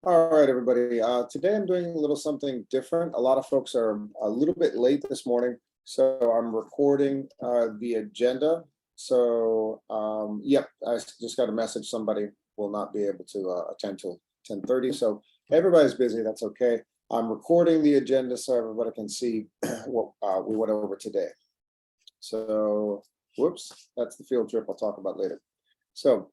All right, everybody. Today I'm doing a little something different. A lot of folks are a little bit late this morning, so I'm recording the agenda. So, yep, I just got a message. Somebody will not be able to attend till 10:30. So everybody's busy. That's okay. I'm recording the agenda so everybody can see what we went over today. So, whoops, that's the field trip I'll talk about later. So,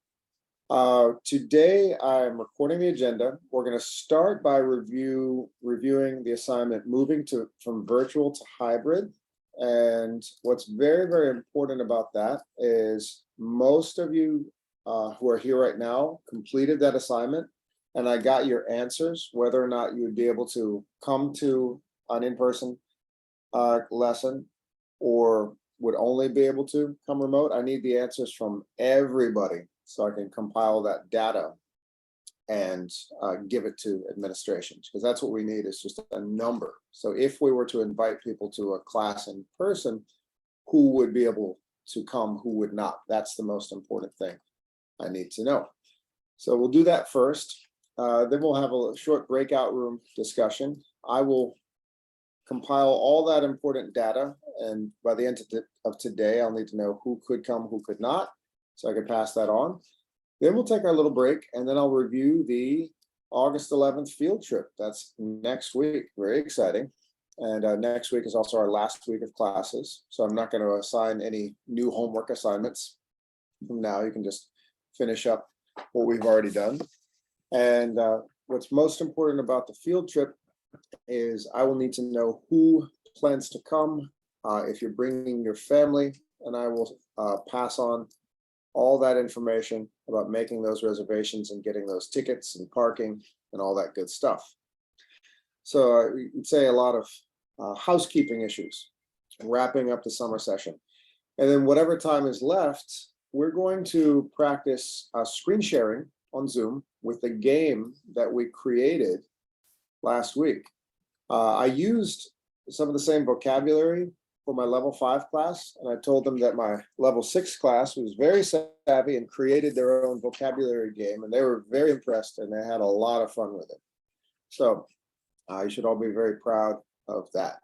today I'm recording the agenda. We're going to start by reviewing the assignment moving from virtual to hybrid. And what's very, very important about that is most of you who are here right now completed that assignment, and I got your answers, whether or not you would be able to come to an in-person lesson or would only be able to come remote. I need the answers from everybody so I can compile that data and give it to administration, because that's what we need, is just a number. So if we were to invite people to a class in person, who would be able to come, who would not? That's the most important thing I need to know. So we'll do that first. Then we'll have a short breakout room discussion. I will compile all that important data, and by the end of today, I'll need to know who could come, who could not, so I can pass that on. Then we'll take our little break, and then I'll review the August 11th field trip. That's next week. Very exciting. And next week is also our last week of classes, so I'm not going to assign any new homework assignments from now. You can just finish up what we've already done. And what's most important about the field trip is I will need to know who plans to come, if you're bringing your family, and I will pass on all that information about making those reservations and getting those tickets and parking and all that good stuff. So you'd say a lot of housekeeping issues, wrapping up the summer session. And then whatever time is left, we're going to practice screen sharing on Zoom with the game that we created last week. I used some of the same vocabulary for my level 5 class, and I told them that my level 6 class was very savvy and created their own vocabulary game, and they were very impressed and they had a lot of fun with it. So you should all be very proud of that.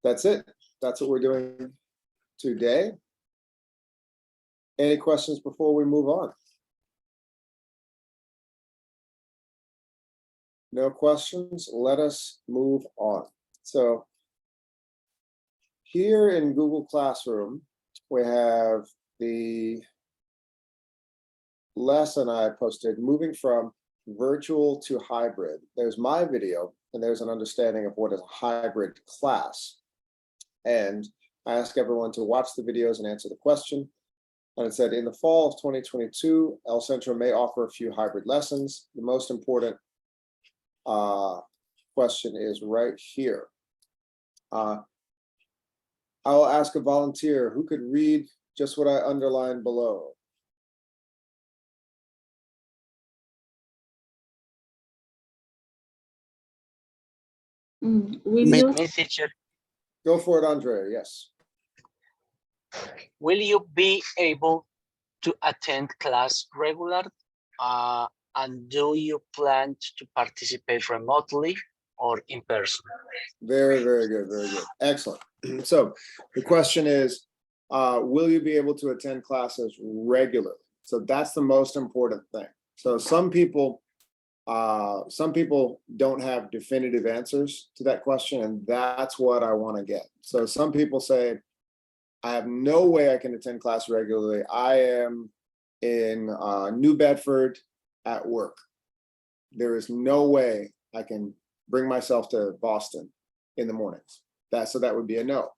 That's it. That's what we're doing today. Any questions before we move on? No questions? Let us move on. So here in Google Classroom, we have the lesson I posted, moving from virtual to hybrid. There's my video, and there's an understanding of what is a hybrid class. And I ask everyone to watch the videos and answer the question. And it said, in the fall of 2022, El Centro may offer a few hybrid lessons. The most important question is right here. I'll ask a volunteer who could read just what I underlined below. Teacher, Go for it, Andrea. Yes. will you be able to attend class regular? And do you plan to participate remotely or in person? Very, very good. Very good. Excellent. So the question is, will you be able to attend classes regularly? So that's the most important thing. So some people don't have definitive answers to that question, and that's what I want to get. So some people say, I have no way I can attend class regularly. I am in New Bedford at work. There is no way I can bring myself to Boston in the mornings. So that would be a no.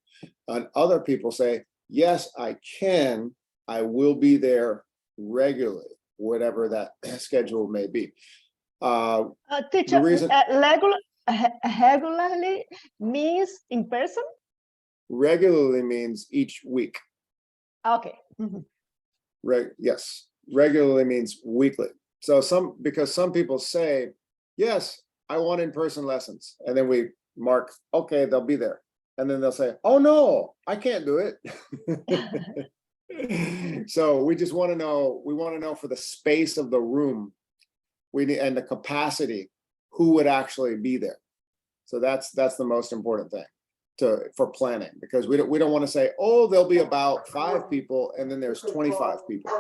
And other people say, yes, I can. I will be there regularly, whatever that schedule may be. Teacher, regularly means in person? Regularly means each week. Okay. Yes, regularly means weekly. So because some people say, yes, I want in-person lessons. And then we mark, okay, they'll be there. And then they'll say, oh no, I can't do it. So we just want to know, for the space of the room, and the capacity, who would actually be there. So that's the most important thing for planning, because we don't want to say, oh, there'll be about 5 people and then there's 25 people,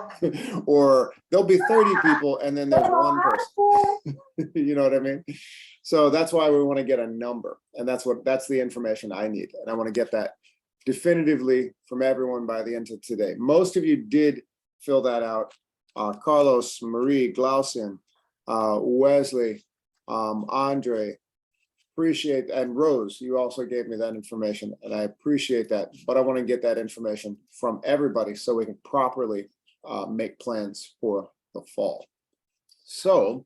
or there'll be 30 people and then there's 1 person. You know what I mean? So that's why we want to get a number, and that's the information I need, and I want to get that definitively from everyone by the end of today. Most of you did fill that out. Carlos, Marie, Glaucian, Wesley, Andre, appreciate, and Rose, you also gave me that information, and I appreciate that, but I want to get that information from everybody so we can properly make plans for the fall. So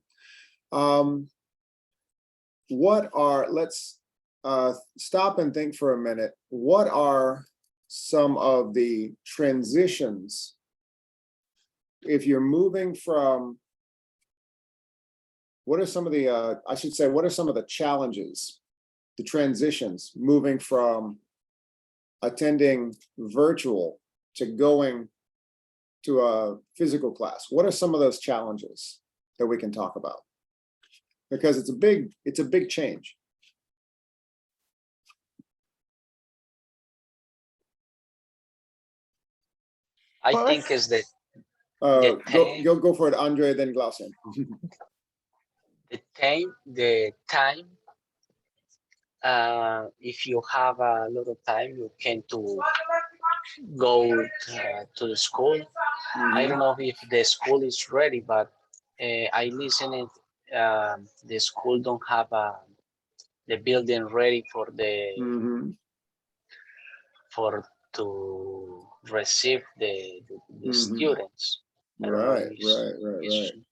let's stop and think for a minute. What are some of the transitions if you're moving from, what are some of the, what are some of the challenges, the transitions, moving from attending virtual to going to a physical class? What are some of those challenges that we can talk about? Because it's a big change. I think is the Go for it, Andre, then Glaucian. the time. If you have a lot of time, you can to go to the school. I don't know if the school is ready, but I listened. The school don't have the building ready for the for to receive the students. Right.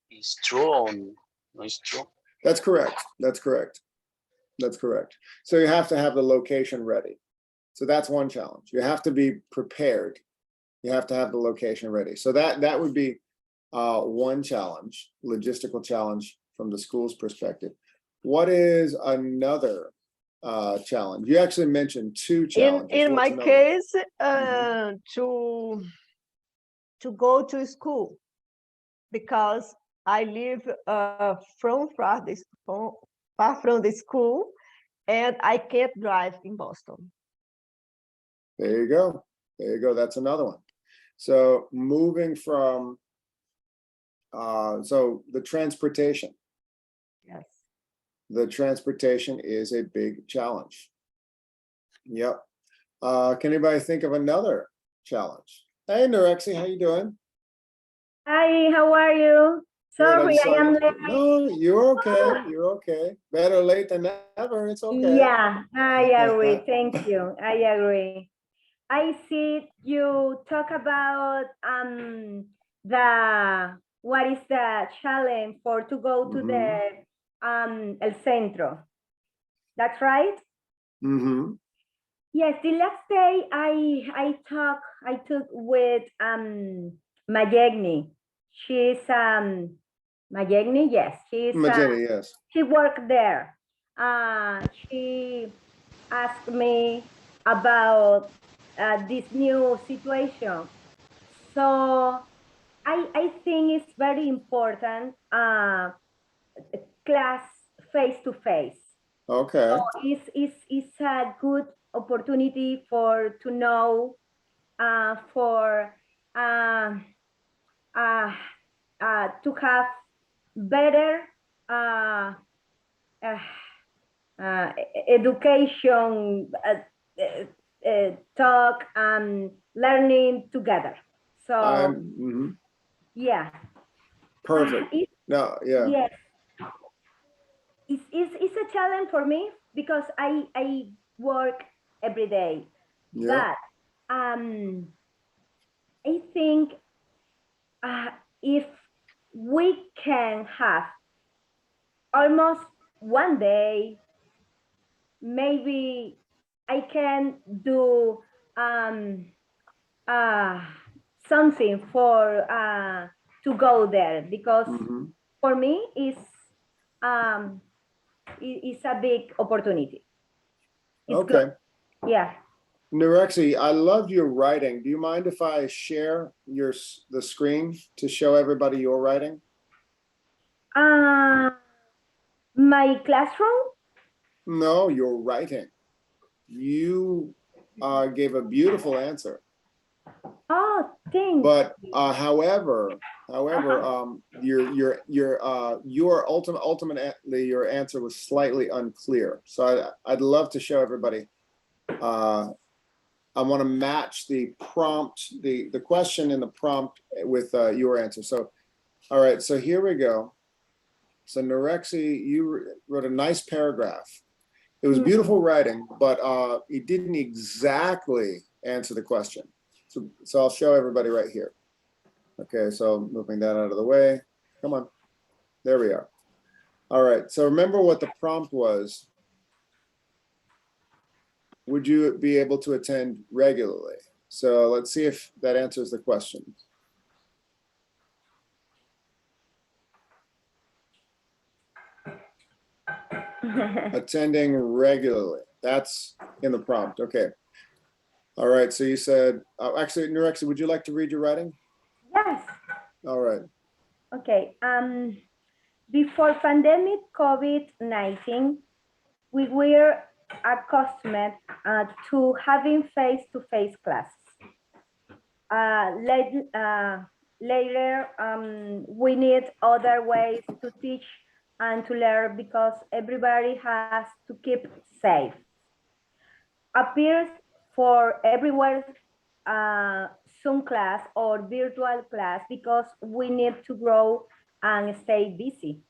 It's true or no? It's true. That's correct. That's correct. That's correct. So you have to have the location ready. So that's one challenge. You have to be prepared. You have to have the location ready. So that would be one challenge, logistical challenge from the school's perspective. What is another challenge? You actually mentioned 2 challenges. In my case, to go to school, because I live far from the school, and I can't drive in Boston. There you go. There you go. That's another one. So moving from, so the transportation. Yes. The transportation is a big challenge. Yep. Can anybody think of another challenge? Hey, Norexi, how you doing? Hi, how are you? Sorry, I am late. No, you're okay. You're okay. Better late than never. It's okay. Yeah, I agree. Thank you. I agree. I see you talk about what is the challenge for to go to the El Centro. That's right? Yes, the last day I took with Mayegni. She's Mayegni, yes. Yes. She worked there. She asked me about this new situation. So I think it's very important class face to face. Okay. So it's a good opportunity to know to have better education, talk and learning together. So yeah. Perfect. No, yeah. Yes. It's a challenge for me because I work every day. Yeah. But I think if we can have almost one day, maybe I can do something for to go there, because for me it's a big opportunity. It's okay. good. Yeah. Norexi, I love your writing. Do you mind if I share the screen to show everybody your writing? My my classroom? No, you're writing. You gave a beautiful answer. Oh, thanks. But however, ultimately your answer was slightly unclear. So I'd love to show everybody. I want to match the prompt, the question in the prompt with your answer. So, all right, so here we go. So Norexi, you wrote a nice paragraph. It was beautiful writing, but it didn't exactly answer the question. So I'll show everybody right here. Okay, so moving that out of the way. Come on, there we are. All right, so remember what the prompt was. Would you be able to attend regularly? So let's see if that answers the question. Attending regularly, that's in the prompt, okay. All right, so you said, actually, Norexi, would you like to read your writing? Yes. All right. Okay. Before pandemic COVID-19, we were accustomed to having face-to-face classes. Later, we need other ways to teach and to learn because everybody has to keep safe. Appears for everywhere Zoom class or virtual class because we need to grow and stay busy.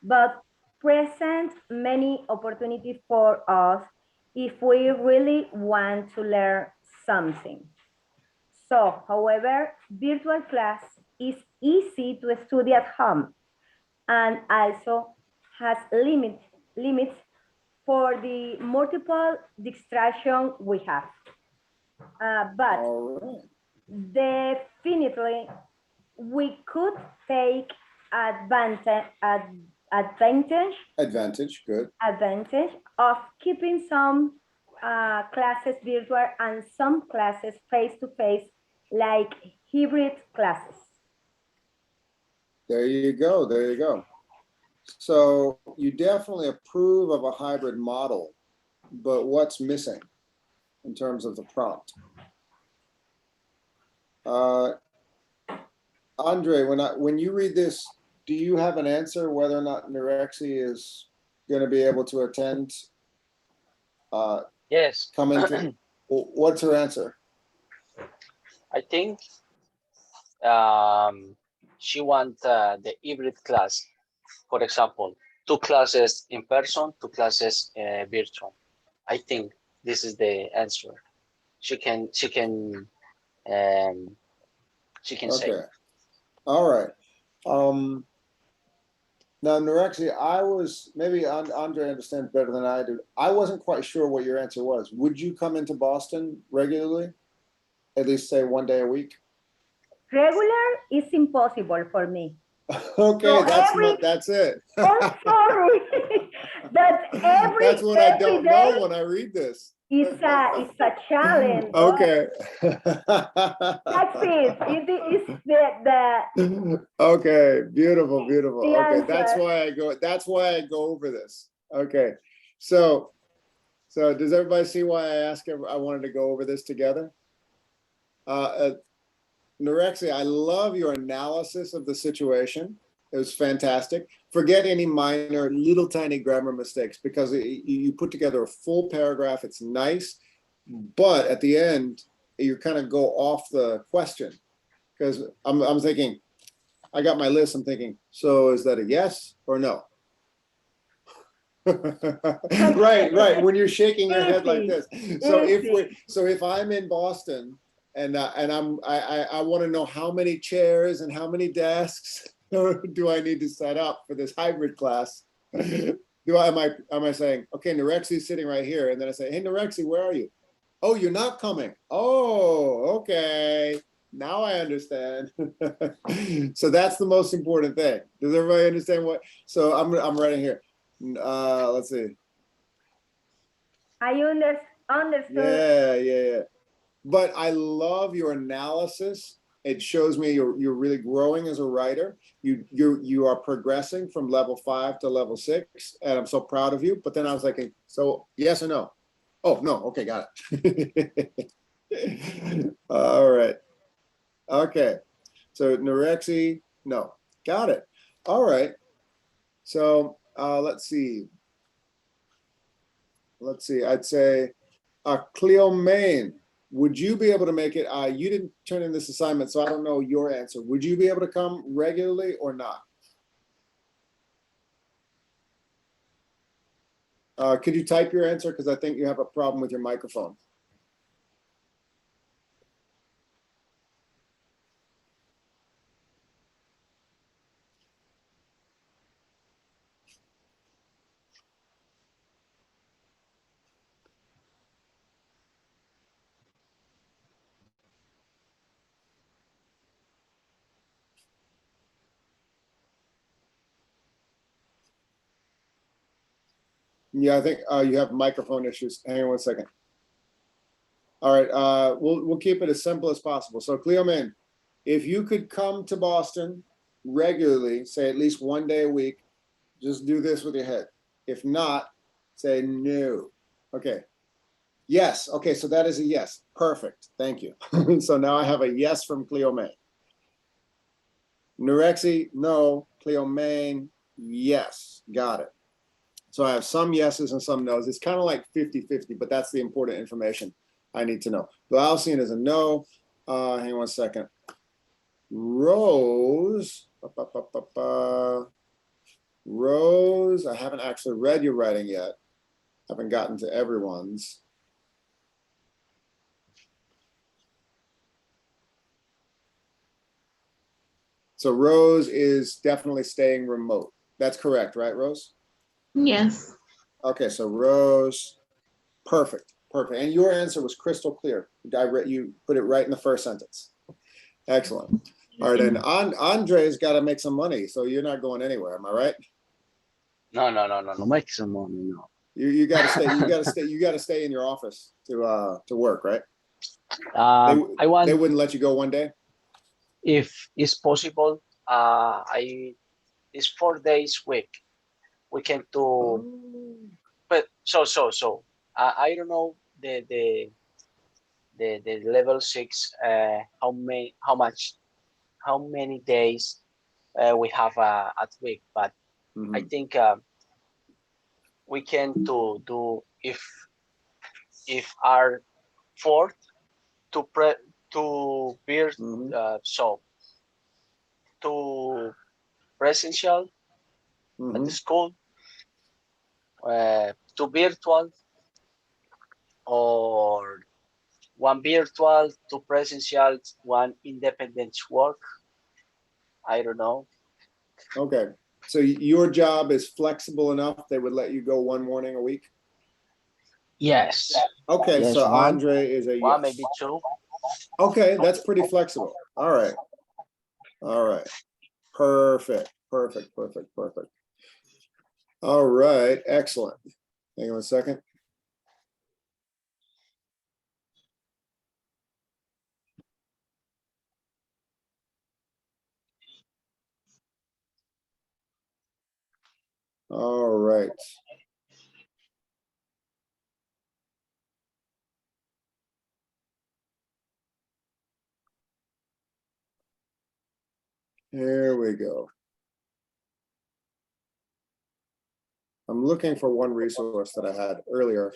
But present many opportunities for us if we really want to learn something. So, however, virtual class is easy to study at home and also has limits for the multiple distraction we have. But definitely we could take advantage Good. of keeping some classes virtual and some classes face-to-face, like hybrid classes. There you go, there you go. So you definitely approve of a hybrid model, but what's missing in terms of the prompt? Andre, when you read this, do you have an answer whether or not Norexi is going to be able to attend? Yes. Come into, what's her answer? I think she wants the hybrid class. For example, 2 classes in person, 2 classes virtual. I think this is the answer. She can say. Okay. All right. Now, Norexi, maybe Andre understands better than I do. I wasn't quite sure what your answer was. Would you come into Boston regularly? At least say 1 day a week? Regular is impossible for me. Okay, So that's it. Oh, sorry. But That's what I don't know when I read this. It's a challenge. Okay. That's it. It is the Okay, beautiful, beautiful. the Okay, answer. that's why I go over this. Okay. So does everybody see why I wanted to go over this together? Norexi, I love your analysis of the situation. It was fantastic. Forget any minor, little tiny grammar mistakes because you put together a full paragraph. It's nice, but at the end, you kind of go off the question because I'm thinking, I got my list. I'm thinking, so is that a yes or no? Right. When you're shaking your head like this. So if I'm in Boston and I want to know how many chairs and how many desks do I need to set up for this hybrid class? Am I saying, okay, Norexi's sitting right here, and then I say, hey, Norexi, where are you? Oh, you're not coming. Oh, okay. Now I understand. So that's the most important thing. Does everybody understand what? So I'm writing here. Let's see. I understood. Yeah. But I love your analysis It shows me you're really growing as a writer. You are progressing from level 5 to level 6, and I'm so proud of you. But then I was like, so yes or no? Oh no, okay, got it. All right. Okay. So Norexi, no, got it. All right. So let's see. I'd say Cleo Main, would you be able to make it? You didn't turn in this assignment, so I don't know your answer. Would you be able to come regularly or not? Could you type your answer? Because I think you have a problem with your microphone. Yeah, I think you have microphone issues. Hang on one second. All right, we'll keep it as simple as possible. So Cleo Man, if you could come to Boston regularly, say at least one day a week, just do this with your head. If not, say no. Okay. Yes. Okay, so that is a yes. Perfect. Thank you. So now I have a yes from Cleo May. Norexi, no. Cleo Main, yes. Got it. So I have some yeses and some nos. It's kind of like 50-50, but that's the important information I need to know. Glaucian is a no. Hang on one second. Rose. Rose, I haven't actually read your writing yet. Haven't gotten to everyone's. So Rose is definitely staying remote. That's correct, right, Rose? Yes. Okay, so Rose, perfect, perfect. And your answer was crystal clear. You put it right in the first sentence. Excellent. All right, and Andre's got to make some money, so you're not going anywhere. Am I right? No, make some money, no. You got to stay. You got to stay in your office to work, right? I want, They wouldn't let you go one day. if it's possible, it's 4 days week. We can do, but I don't know the level 6. How many days we have at week, but I think we can to do if our fourth to beer so to presential at the school, to virtual, or one virtual, two presential, one independent work. I don't know. Okay, so your job is flexible enough they would let you go one morning a week? Yes. Okay, Yes, so one. Andre is a One, yes. maybe two. Okay, that's pretty flexible. All right. All right. Perfect. Perfect. Perfect. Perfect. All right. Excellent. Hang on a second. All right. Here we go. I'm looking for one resource that I had earlier.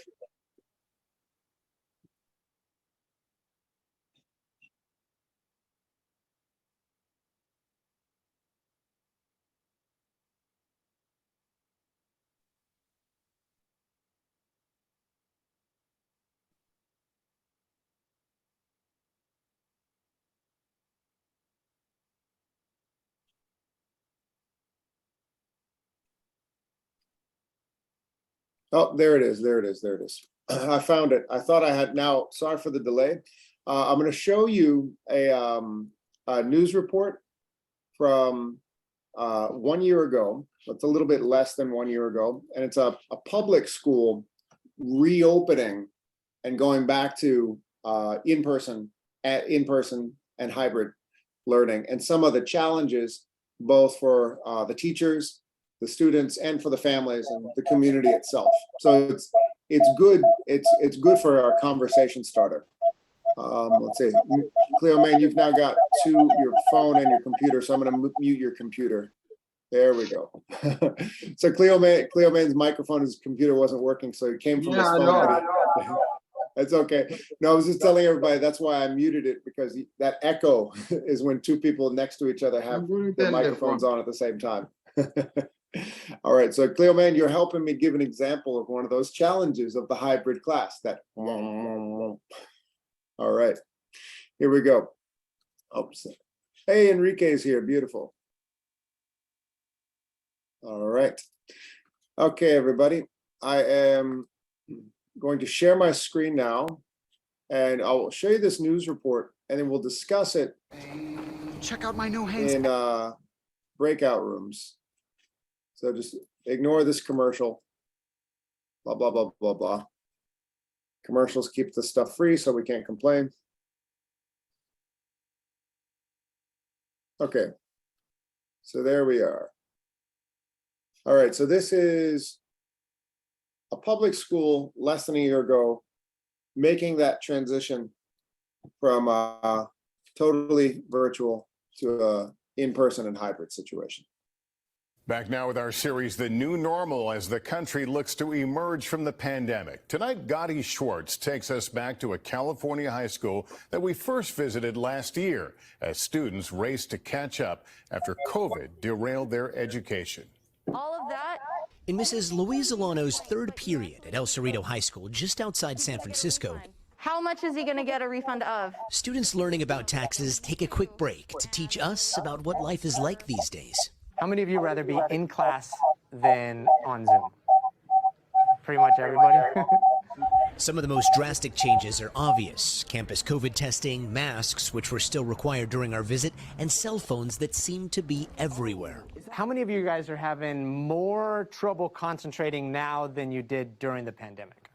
Oh, there it is. There it is. There it is. I found it. I thought I had now. Sorry for the delay. I'm going to show you a news report from 1 year ago. It's a little bit less than 1 year ago, and it's a public school reopening and going back to in-person and hybrid. learning and some of the challenges, both for the teachers, the students, and for the families and the community itself. So it's good. It's good for our conversation starter. Let's see, Cleomaine, you've now got your phone and your computer, so I'm going to mute your computer. There we go. So Cleomaine's microphone, his computer wasn't working, so it came from his phone. That's okay. No, I was just telling everybody that's why I muted it, because that echo is when two people next to each other have their microphones on at the same time. All right, so Cleomaine, you're helping me give an example of one of those challenges of the hybrid class. That. All right, here we go. Oops. Hey, Enrique's here. Beautiful. All right. Okay, everybody. I am going to share my screen now, and I'll show you this news report, and then we'll discuss it. Check out my no hands in breakout rooms. So just ignore this commercial. Blah, blah, blah, blah, blah. Commercials keep the stuff free, so we can't complain. Okay. So there we are. All right, so this is a public school less than a year ago, making that transition from totally virtual to a in-person and hybrid situation. Back now with our series, The New Normal, as the country looks to emerge from the pandemic. Tonight, Gotti Schwartz takes us back to a California high school that we first visited last year as students raced to catch up after COVID derailed their education. All of that in Mrs. Louise Alano's third period at El Cerrito High School, just outside San Francisco. How much is he going to get a refund of? Students learning about taxes take a quick break to teach us about what life is like these days. How many of you rather be in class than on Zoom? Pretty much everybody. Some of the most drastic changes are obvious. Campus COVID testing, masks, which were still required during our visit, and cell phones that seem to be everywhere. How many of you guys are having more trouble concentrating now than you did during the pandemic?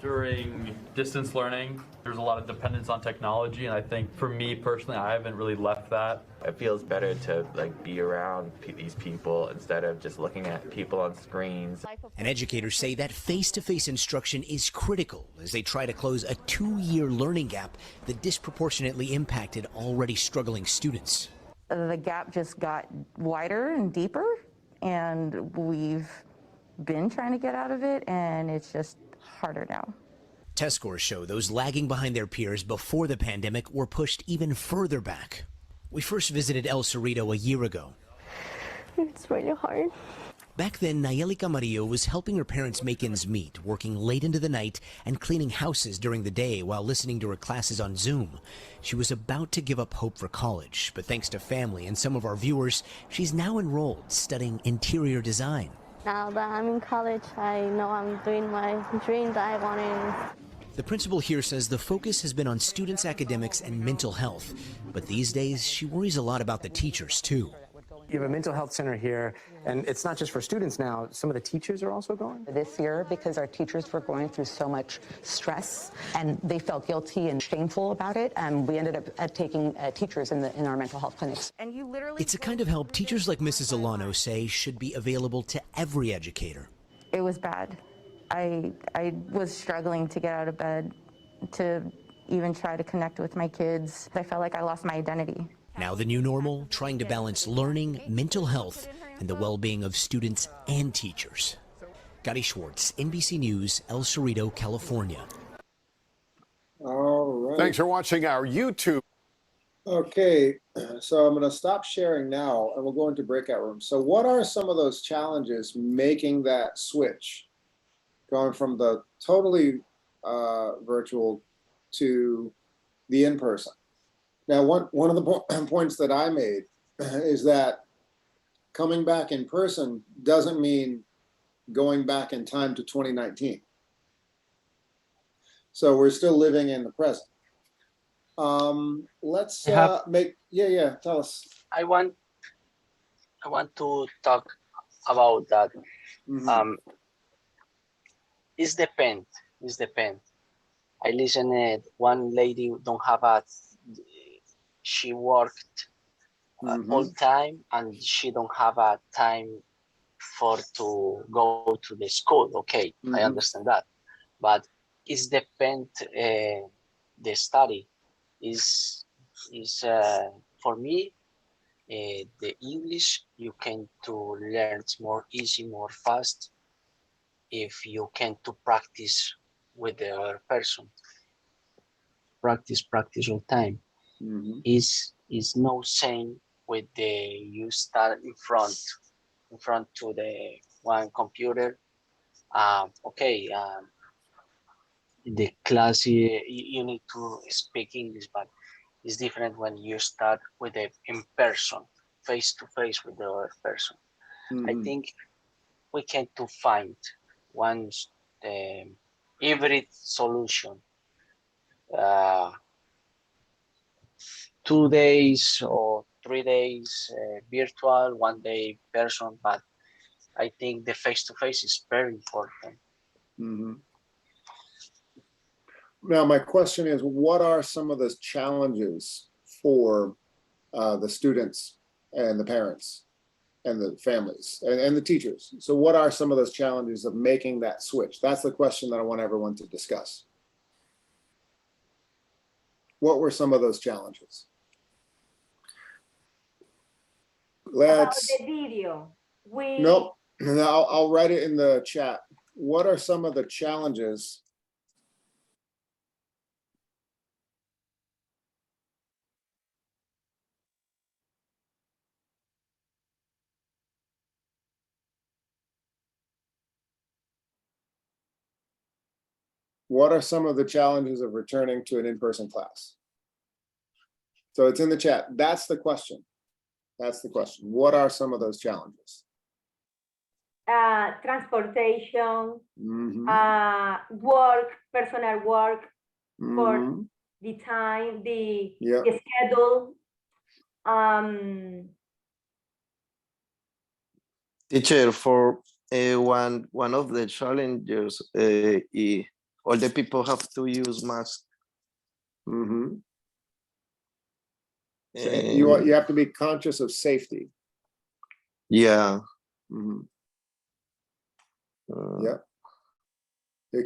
During distance learning, there's a lot of dependence on technology, and I think for me personally, I haven't really left that. It feels better to be around these people instead of just looking at people on screens. And educators say that face-to-face instruction is critical as they try to close a 2-year learning gap that disproportionately impacted already struggling students. The gap just got wider and deeper, and we've been trying to get out of it, and it's just harder now. Test scores show those lagging behind their peers before the pandemic were pushed even further back. We first visited El Cerrito a year ago. It's really hard. Back then, Nayeli Camarillo was helping her parents make ends meet, working late into the night and cleaning houses during the day while listening to her classes on Zoom. She was about to give up hope for college, but thanks to family and some of our viewers, she's now enrolled studying interior design. Now that I'm in college, I know I'm doing my dream that I wanted. The principal here says the focus has been on students' academics and mental health, but these days she worries a lot about the teachers too. You have a mental health center here, and it's not just for students now. Some of the teachers are also going? This year, because our teachers were going through so much stress, and they felt guilty and shameful about it, we ended up taking teachers in our mental health clinics. And you literally it's a kind of help teachers like Mrs. Alano say should be available to every educator. It was bad. I was struggling to get out of bed, to even try to connect with my kids. I felt like I lost my identity. Now the new normal, trying to balance learning, mental health, and the well-being of students and teachers. Gotti Schwartz, NBC News, El Cerrito, California. All right. Thanks for watching our YouTube. Okay, so I'm going to stop sharing now, and we'll go into breakout rooms. So what are some of those challenges making that switch, going from the totally virtual to the in-person? Now, one of the points that I made is that coming back in person doesn't mean going back in time to 2019. So we're still living in the present. Let's tell us. I want to talk about that. Mm-hmm. It's depend. I listened one lady don't have she worked all time and she don't have a time for to go to the school. Okay, I understand that, but it's depend the study is for me the English you can to learn more easy, more fast if you can to practice with the other person. Practice all time. Is no same with the you start in front to the one computer. Okay, the class you need to speak English, but it's different when you start with a in person, face to face with the other person. I think we can to find one hybrid solution. 2 days or 3 days virtual, 1 day person, but I think the face to face is very important. Now, my question is, what are some of the challenges for the students and the parents and the families and the teachers? So what are some of those challenges of making that switch? That's the question that I want everyone to discuss. What were some of those challenges? Let's. About the video. Nope. I'll write it in the chat. What are some of the challenges? What are some of the challenges of returning to an in-person class? So it's in the chat. That's the question. That's the question. What are some of those challenges? Transportation, work, personal work for the time, the schedule. Teacher, for one of the challenges, all the people have to use masks. So you have to be conscious of safety. Yeah. Yeah. You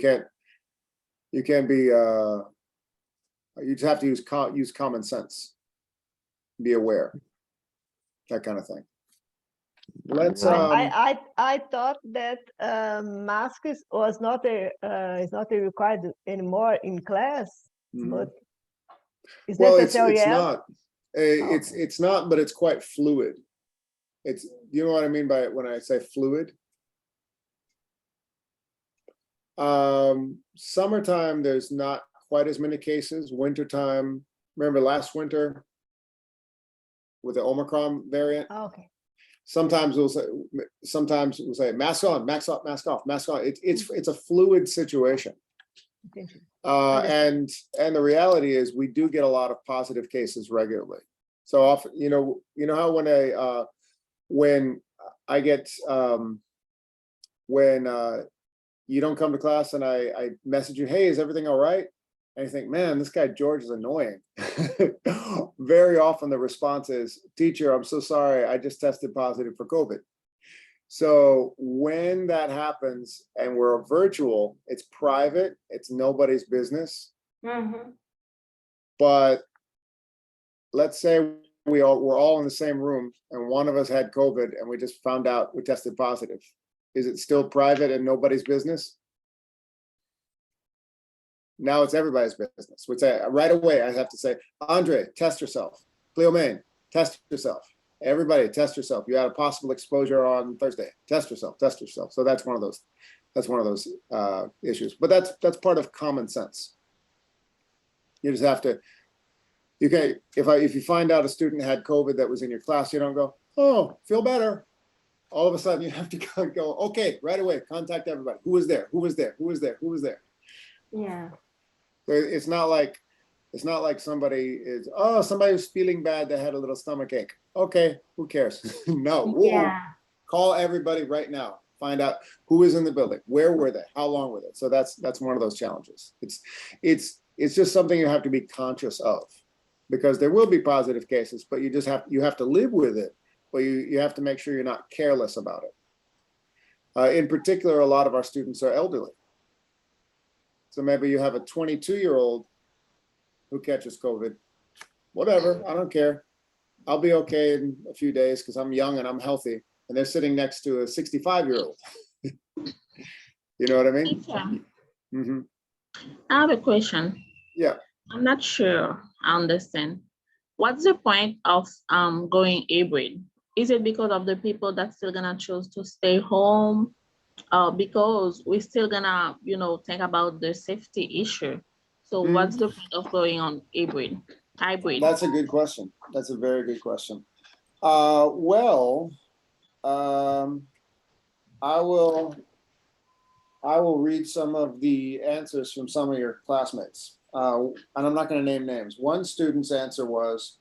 can't be. You just have to use common sense. Be aware. That kind of thing. Let's. I thought that mask was not required anymore in class, but it's necessary. It's not. It's not, but it's quite fluid. It's, you know what I mean by it when I say fluid? Summertime, there's not quite as many cases. Wintertime, remember last winter with the Omicron variant? Okay. Sometimes we'll say mask on, mask off, mask off, mask on. It's a fluid situation. And the reality is we do get a lot of positive cases regularly. So often, you know how when I get when you don't come to class and I message you, hey, is everything all right? And you think, man, this guy George is annoying. Very often the response is, teacher, I'm so sorry, I just tested positive for COVID. So when that happens and we're virtual, it's private, it's nobody's business. But let's say we're all in the same room and one of us had COVID and we just found out we tested positive. Is it still private and nobody's business? Now it's everybody's business. Which right away I have to say, Andre, test yourself. Cleomaine, test yourself. Everybody, test yourself. You had a possible exposure on Thursday. Test yourself. Test yourself. So that's one of those. That's one of those issues. But that's part of common sense. You just have to. Okay, if you find out a student had COVID that was in your class, you don't go, oh, feel better. All of a sudden you have to go, okay, right away, contact everybody. Who was there? Who was there? Who was there? Who was there? Yeah. So it's not like somebody is, oh, somebody was feeling bad that had a little stomach ache. Okay, who cares? No. Yeah. Call everybody right now. Find out who is in the building. Where were they? How long were they? So that's one of those challenges. It's just something you have to be conscious of. because there will be positive cases, but you have to live with it, but you have to make sure you're not careless about it. In particular, a lot of our students are elderly. So maybe you have a 22-year-old who catches COVID. Whatever, I don't care. I'll be okay in a few days because I'm young and I'm healthy. And they're sitting next to a 65-year-old. You know what I mean? Mm-hmm. I have a question. Yeah. I'm not sure I understand. What's the point of going hybrid? Is it because of the people that's still gonna choose to stay home? Because we're still gonna, think about the safety issue. So what's the point of going on hybrid? That's a good question. That's a very good question. I will read some of the answers from some of your classmates. And I'm not going to name names. One student's answer was,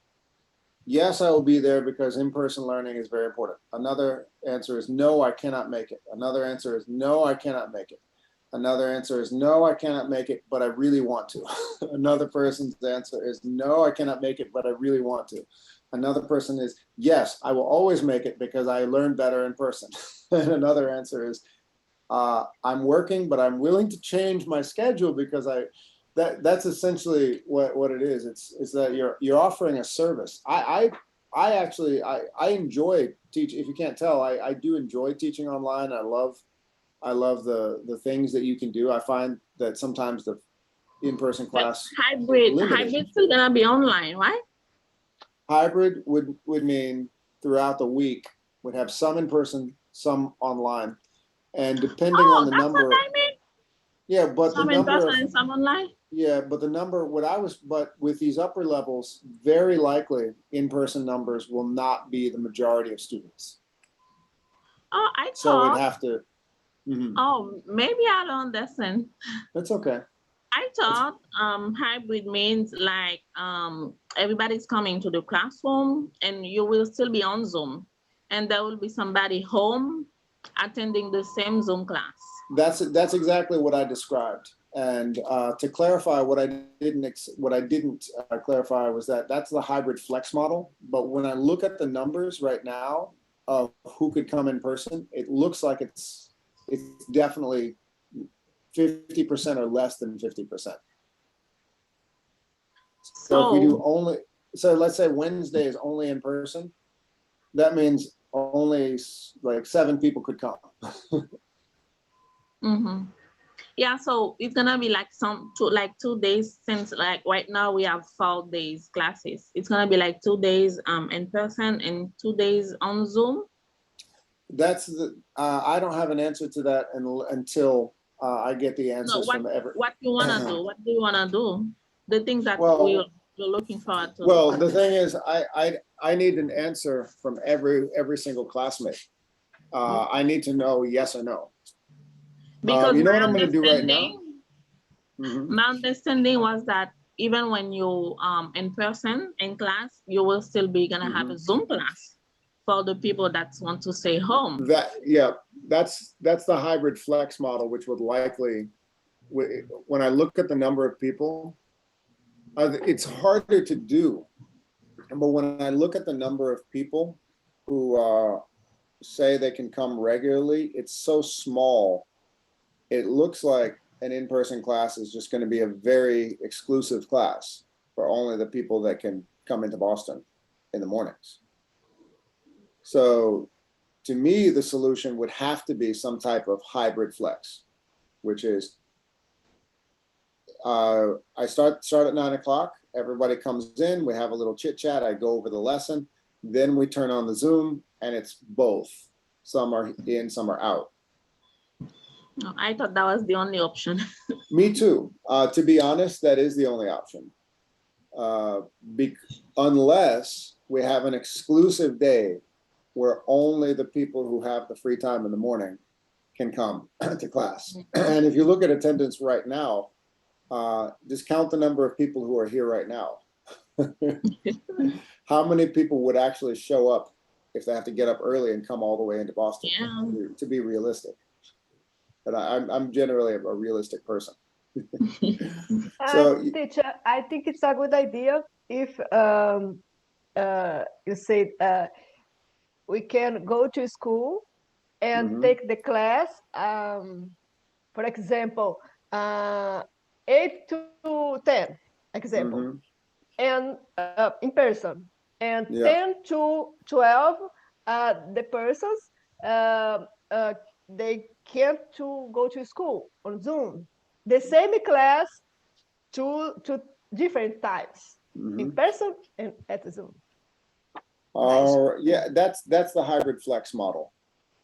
yes, I will be there because in-person learning is very important. Another answer is, no, I cannot make it. Another answer is, no, I cannot make it. Another answer is, no, I cannot make it, but I really want to. Another person's answer is, no, I cannot make it, but I really want to. Another person is, yes, I will always make it because I learn better in person. And another answer is, I'm working, but I'm willing to change my schedule because that's essentially what it is. It's that you're offering a service. I actually enjoy teaching. If you can't tell, I do enjoy teaching online. I love the things that you can do. I find that sometimes the in-person class hybrid still gonna be online, right? Hybrid would mean throughout the week would have some in person, some online. And depending on the number, what I mean. Yeah, but some the number in person and some online. Yeah, but the number but with these upper levels, very likely in-person numbers will not be the majority of students. Oh, I thought. So we'd have to. Oh, maybe I don't understand. That's okay. I thought hybrid means like everybody's coming to the classroom and you will still be on Zoom, and there will be somebody home attending the same Zoom class. That's exactly what I described. And to clarify, what I didn't clarify was that's the hybrid flex model. But when I look at the numbers right now of who could come in person, it looks like it's definitely 50% or less than 50%. So if we do let's say Wednesday is only in person, that means only like 7 people could come. Yeah, so it's gonna be like 2 days, since like right now we have 4 days classes. It's gonna be like 2 days in person and 2 days on Zoom. That's I don't have an answer to that until I get the answers from every. What you wanna do? What do you wanna do? The things that we're looking forward to. Well, the thing is, I need an answer from every single classmate. I need to know yes or no. Because you know what I'm going to do right now? My understanding was that even when you in person in class, you will still be gonna have a Zoom class for the people that want to stay home. That's the hybrid flex model, which would likely, when I look at the number of people, it's harder to do. But when I look at the number of people who say they can come regularly, it's so small. It looks like an in-person class is just going to be a very exclusive class for only the people that can come into Boston in the mornings. So to me, the solution would have to be some type of hybrid flex, which is I start at 9 o'clock. Everybody comes in, we have a little chit chat. I go over the lesson. Then we turn on the Zoom and it's both. Some are in, some are out. No, I thought that was the only option. Me too. To be honest, that is the only option. Unless we have an exclusive day where only the people who have the free time in the morning can come to class. And if you look at attendance right now, just count the number of people who are here right now. How many people would actually show up if they have to get up early and come all the way into Boston? Yeah. To be realistic. But I'm generally a realistic person. So teacher, I think it's a good idea if you say we can go to school and take the class, for example, 8 to 10, example, and in person, and 10 to 12, the persons, they can't to go to school on Zoom. The same class, two different times, in person and at Zoom. Yeah, that's the hybrid flex model,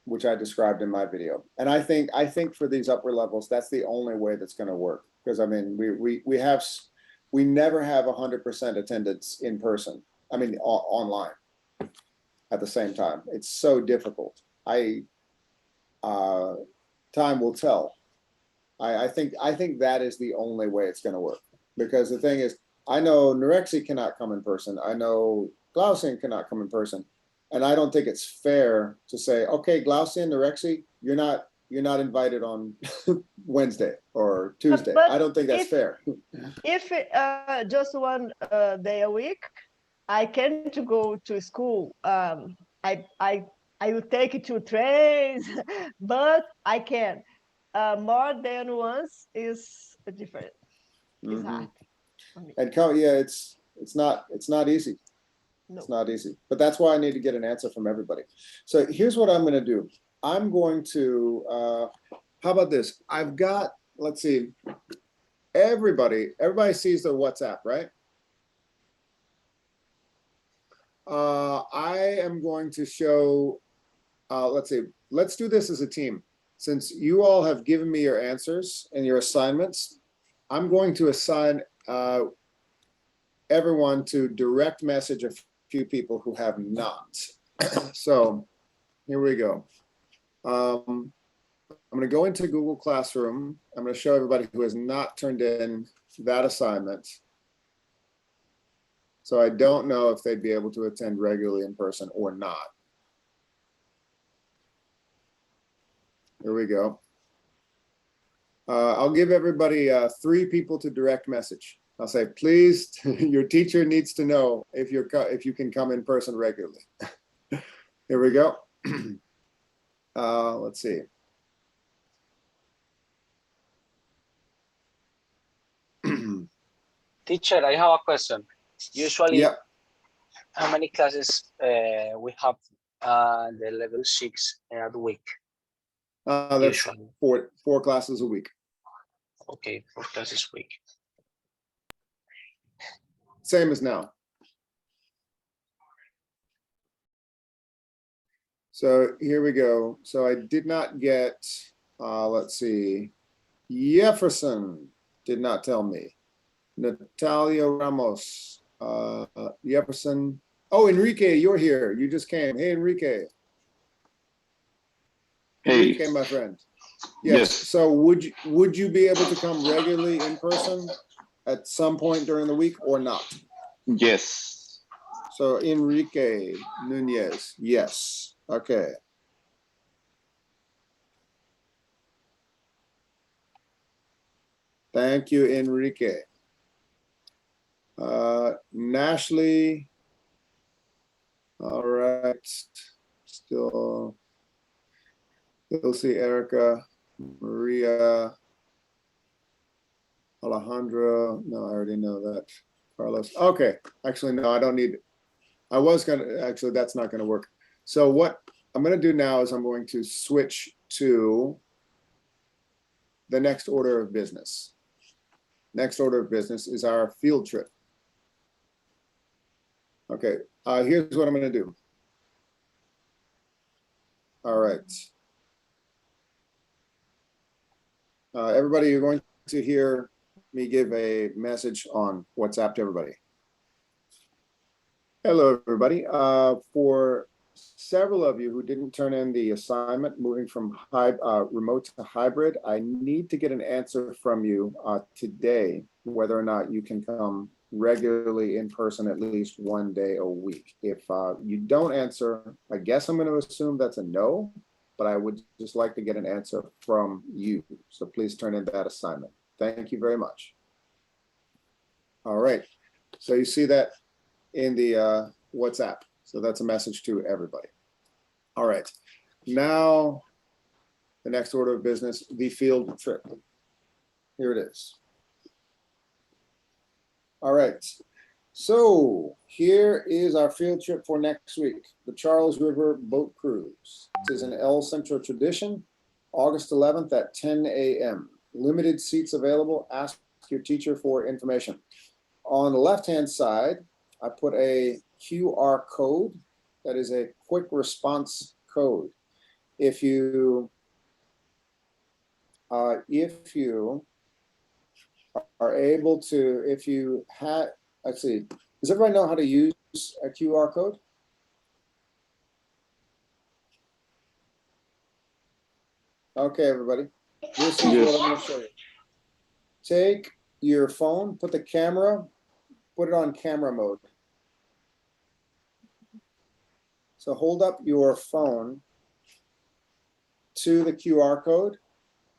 which I described in my video. And I think for these upper levels, that's the only way that's going to work. Because I mean, we never have 100% attendance in person. I mean, online at the same time. It's so difficult. Time will tell. I think that is the only way it's going to work. Because the thing is, I know Norexi cannot come in person. I know Glaucian cannot come in person. And I don't think it's fair to say, okay, Glaucian, Norexi, you're not invited on Wednesday or Tuesday. But I don't think that's fair. If just one day a week, I can to go to school. I will take 2 trains, but I can. More than once is different. It's hard for me. And it's not easy. No. It's not easy. But that's why I need to get an answer from everybody. So here's what I'm going to do. I'm going to, how about this? I've got, let's see, everybody sees their WhatsApp, right? I am going to show, let's see, let's do this as a team. Since you all have given me your answers and your assignments, I'm going to assign everyone to direct message a few people who have not. So here we go. I'm going to go into Google Classroom. I'm going to show everybody who has not turned in that assignment. So I don't know if they'd be able to attend regularly in person or not. Here we go. I'll give everybody 3 people to direct message. I'll say, please, your teacher needs to know if you can come in person regularly. Here we go. Let's see. Teacher, I have a question. Usually, how many classes we have the level 6 a week? That's 4 classes a week. Okay, 4 classes a week. Same as now. So here we go. So I did not get, let's see, Jefferson did not tell me. Natalia Ramos, Jefferson. Oh, Enrique, you're here. You just came. Hey, Enrique. Hey. Enrique, my friend. Yes. So would you be able to come regularly in person at some point during the week or not? Yes. So Enrique Nunez, yes. Okay. Thank you, Enrique. Nashley. All right. Still see Erica, Maria, Alejandra. No, I already know that. Carlos. Okay. Actually, no, I don't need it. I was going to, actually, that's not going to work. So what I'm going to do now is I'm going to switch to the next order of business. Next order of business is our field trip. Okay, here's what I'm going to do. All right. Everybody, you're going to hear me give a message on WhatsApp to everybody. Hello, everybody. For several of you who didn't turn in the assignment moving from remote to hybrid, I need to get an answer from you today, whether or not you can come regularly in person at least one day a week. If you don't answer, I guess I'm going to assume that's a no, but I would just like to get an answer from you. So please turn in that assignment. Thank you very much. All right. So you see that in the WhatsApp. So that's a message to everybody. All right. Now, the next order of business, the field trip. Here it is. All right. So here is our field trip for next week. The Charles River Boat Cruise. This is an El Centro tradition, August 11th at 10 a.m. Limited seats available. Ask your teacher for information. On the left-hand side, I put a QR code. That is a quick response code. If you are able to, if you had, let's see, does everybody know how to use a QR code? Okay, everybody. This is what I'm going to show you. Take your phone, put the camera, put it on camera mode. So hold up your phone to the QR code,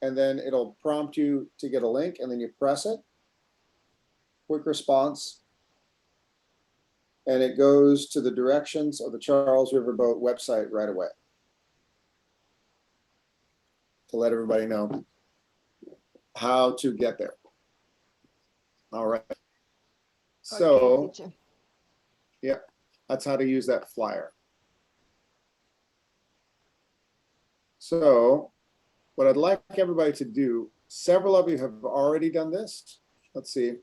and then it'll prompt you to get a link, and then you press it. Quick response. And it goes to the directions of the Charles River Boat website right away. To let everybody know how to get there. All right. So, Okay, yeah, that's how to use that flyer. So, what I'd like everybody to do, several of you have already done this. Let's see.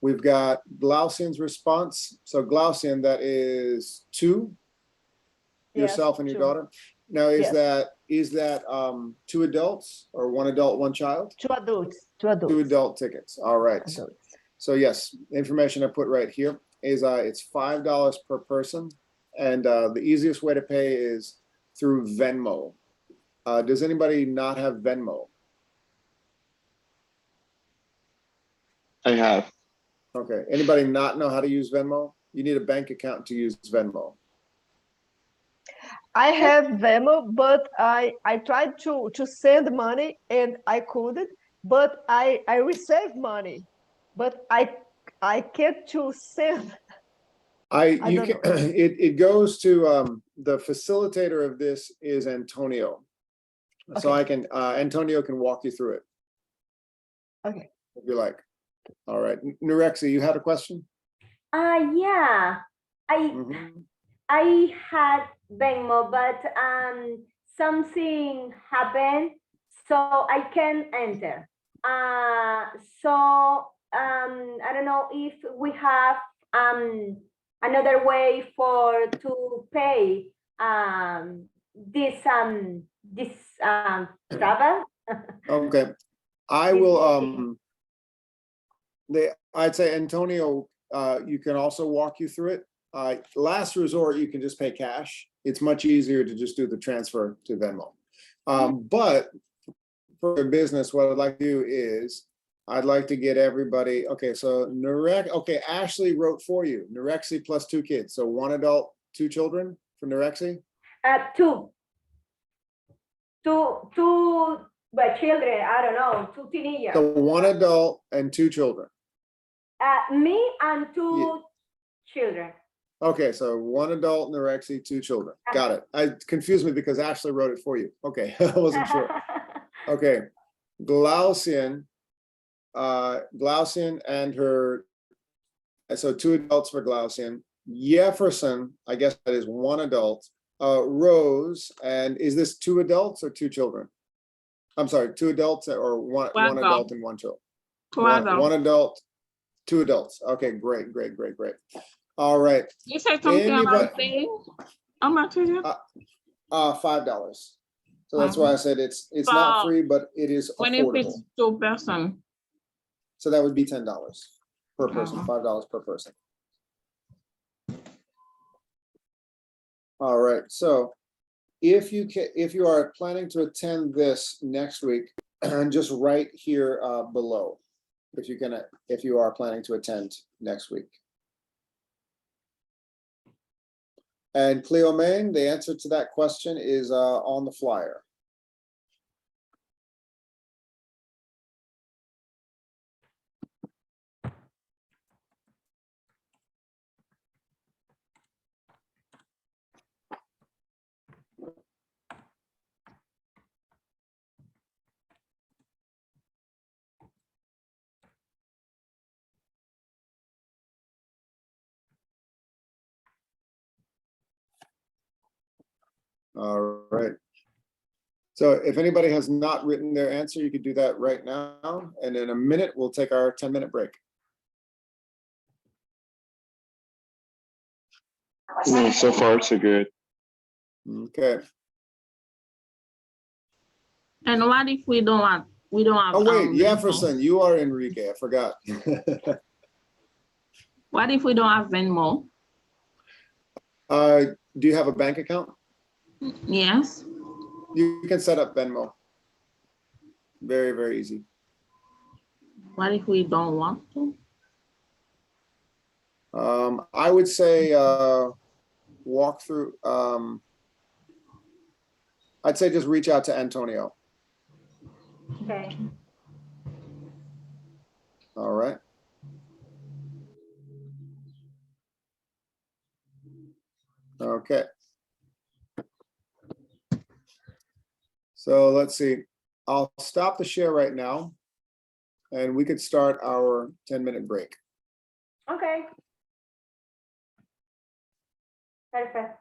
We've got Glaucian's response. So Glaucian, that is 2, yourself and your 2. daughter. Now, is Yes. that 2 adults or 1 adult, 1 child? 2 adults. 2 adults. 2 adult tickets. All right. Adults. So yes, information I put right here is it's $5 per person, and the easiest way to pay is through Venmo. Does anybody not have Venmo? I have. Okay. Anybody not know how to use Venmo? You need a bank account to use Venmo. I have Venmo, but I tried to send money and I couldn't, but I receive money, but I can't to send. You can, it goes to the facilitator of this is Antonio. So Okay. I can Antonio can walk you through it. Okay. If you like. All right. Nurexi, you had a question? Yeah. I had Venmo, but something happened, so I can't enter. So I don't know if we have another way to pay this travel. Okay. I will I'd say Antonio, you can also walk you through it. Last resort, you can just pay cash. It's much easier to just do the transfer to Venmo. But for business, what I'd like to do is I'd like to get everybody. Okay, so okay, Ashley wrote for you. Nurexi plus 2 kids. So 1 adult, 2 children for Nurexi? 2 but children, I don't know, 2 teenagers. So 1 adult and 2 children. Me and 2 children. Okay, so 1 adult, Nurexi, 2 children. Got it. I confused me because Ashley wrote it for you. Okay, I wasn't sure. Okay, Glaucian and her, so 2 adults for Glaucian. Jefferson, I guess that is 1 adult. Rose, and is this 2 adults or 2 children? I'm sorry, 2 adults or one adult and 1 child? 1 adult, 2 adults. Okay, great. All right. You said something about paying? How much is it? $5. So that's why I said it's not free, but it is when if affordable. it's 2 person. So that would be $10 per person, $5 per person. All right. So if you are planning to attend this next week, just write here below if you are planning to attend next week. And Cleomaine, the answer to that question is on the flyer. All right. So if anybody has not written their answer, you could do that right now. And in a minute, we'll take our 10-minute break. No, so far so good. Okay. And what if we don't have Oh, wait, Venmo? Jefferson, you are Enrique. I forgot. What if we don't have Venmo? Do you have a bank account? Yes. You can set up Venmo. Very, very easy. What if we don't want to? I would say walk through. I'd say just reach out to Antonio. Okay. All right. Okay. So let's see. I'll stop the share right now, and we could start our 10-minute break. Okay. Perfect.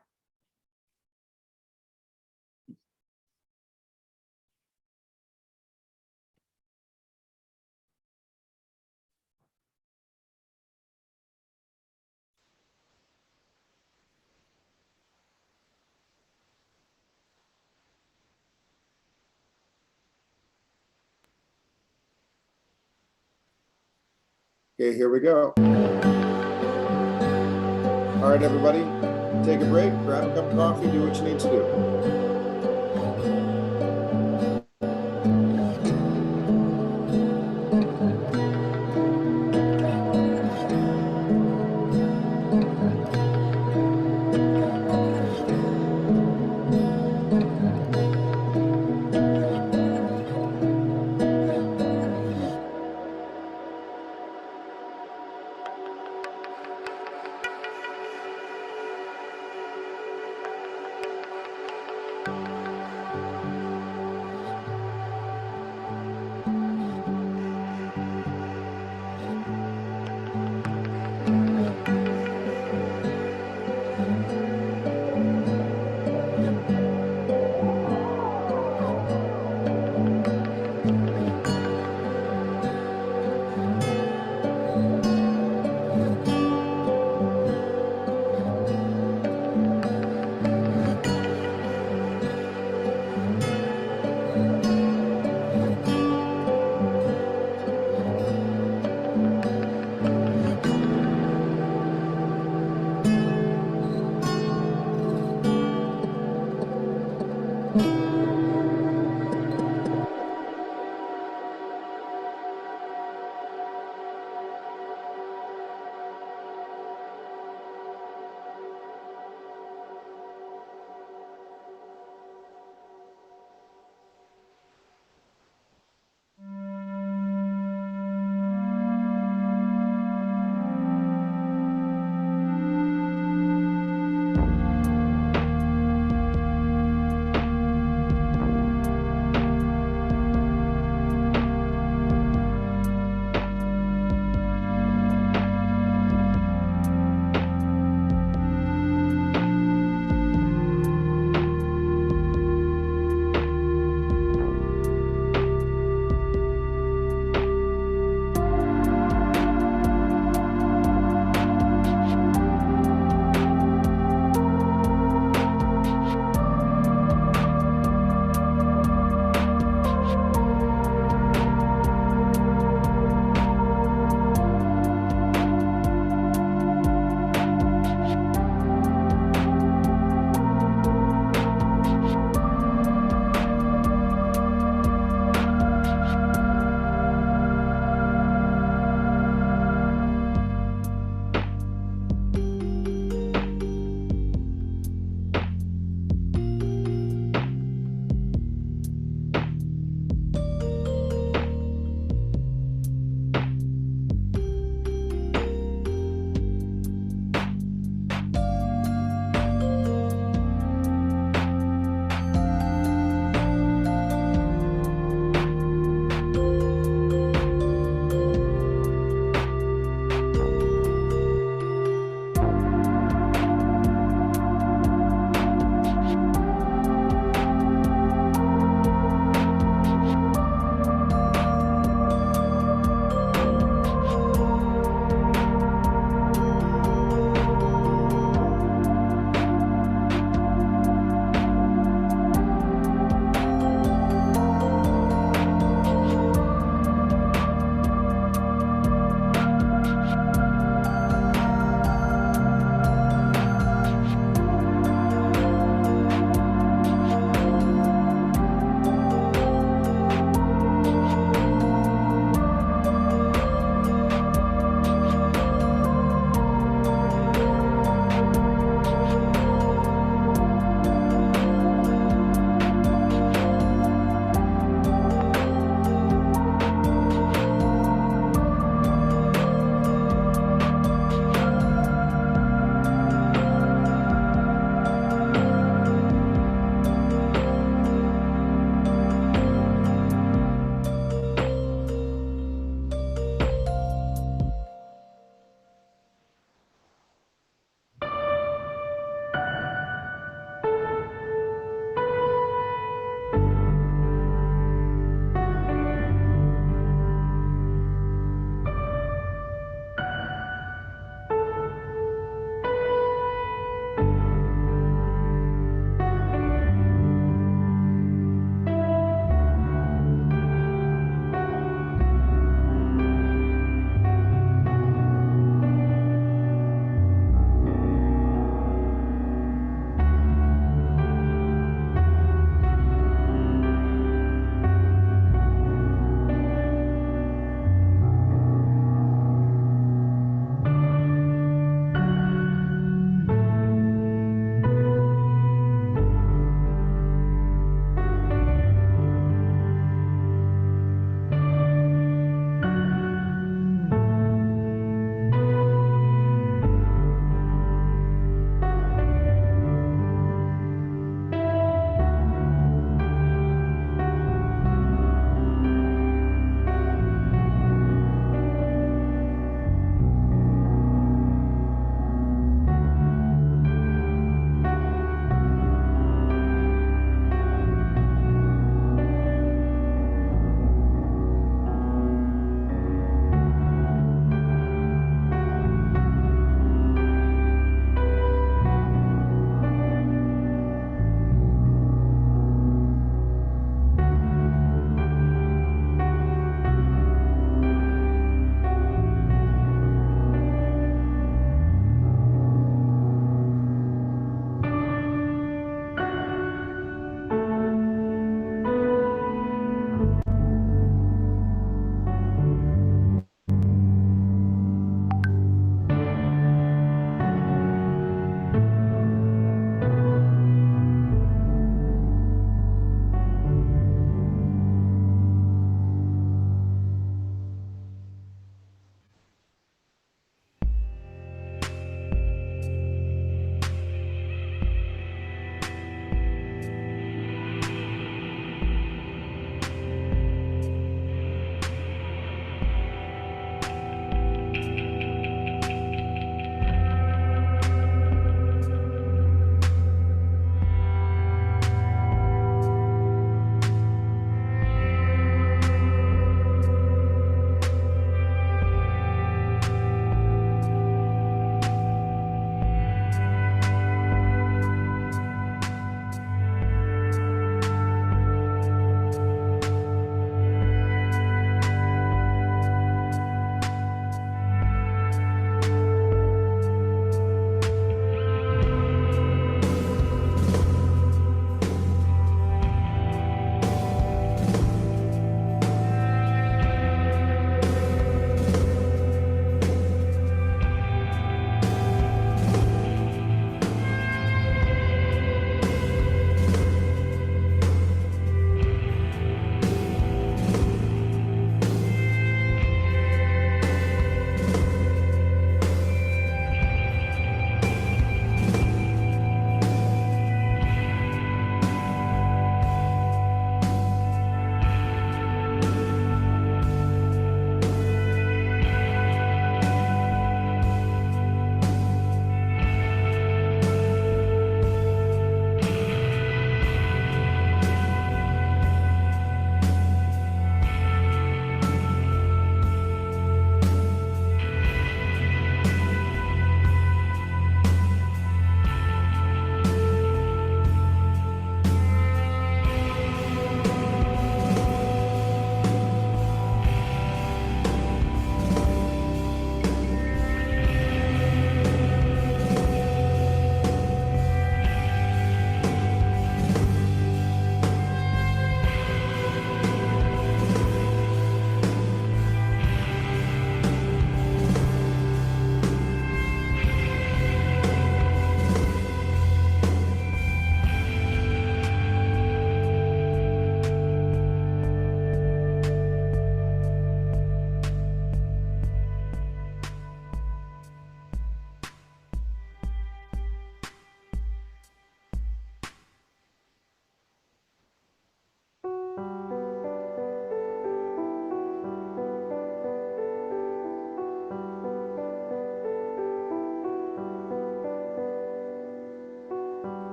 Okay, here we go. All right, everybody, take a break, grab a cup of coffee, do what you need to do.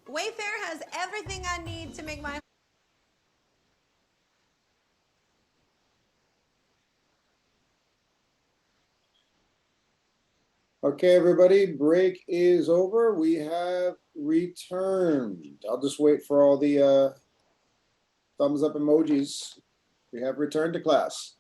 Wayfair has everything I need to make my Okay, everybody, break is over. We have returned. I'll just wait for all the thumbs up emojis. We have returned to class.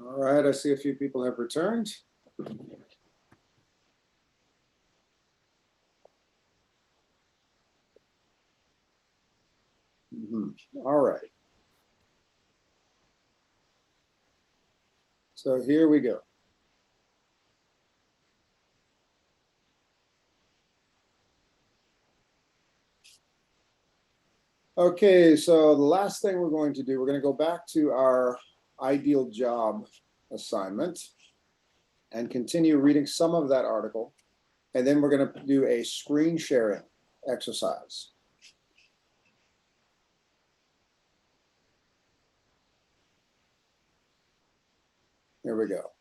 All right, I see a few people have returned. All right. So here we go. Okay, so the last thing we're going to do, we're going to go back to our ideal job assignment and continue reading some of that article. And then we're going to do a screen sharing exercise. Here we go.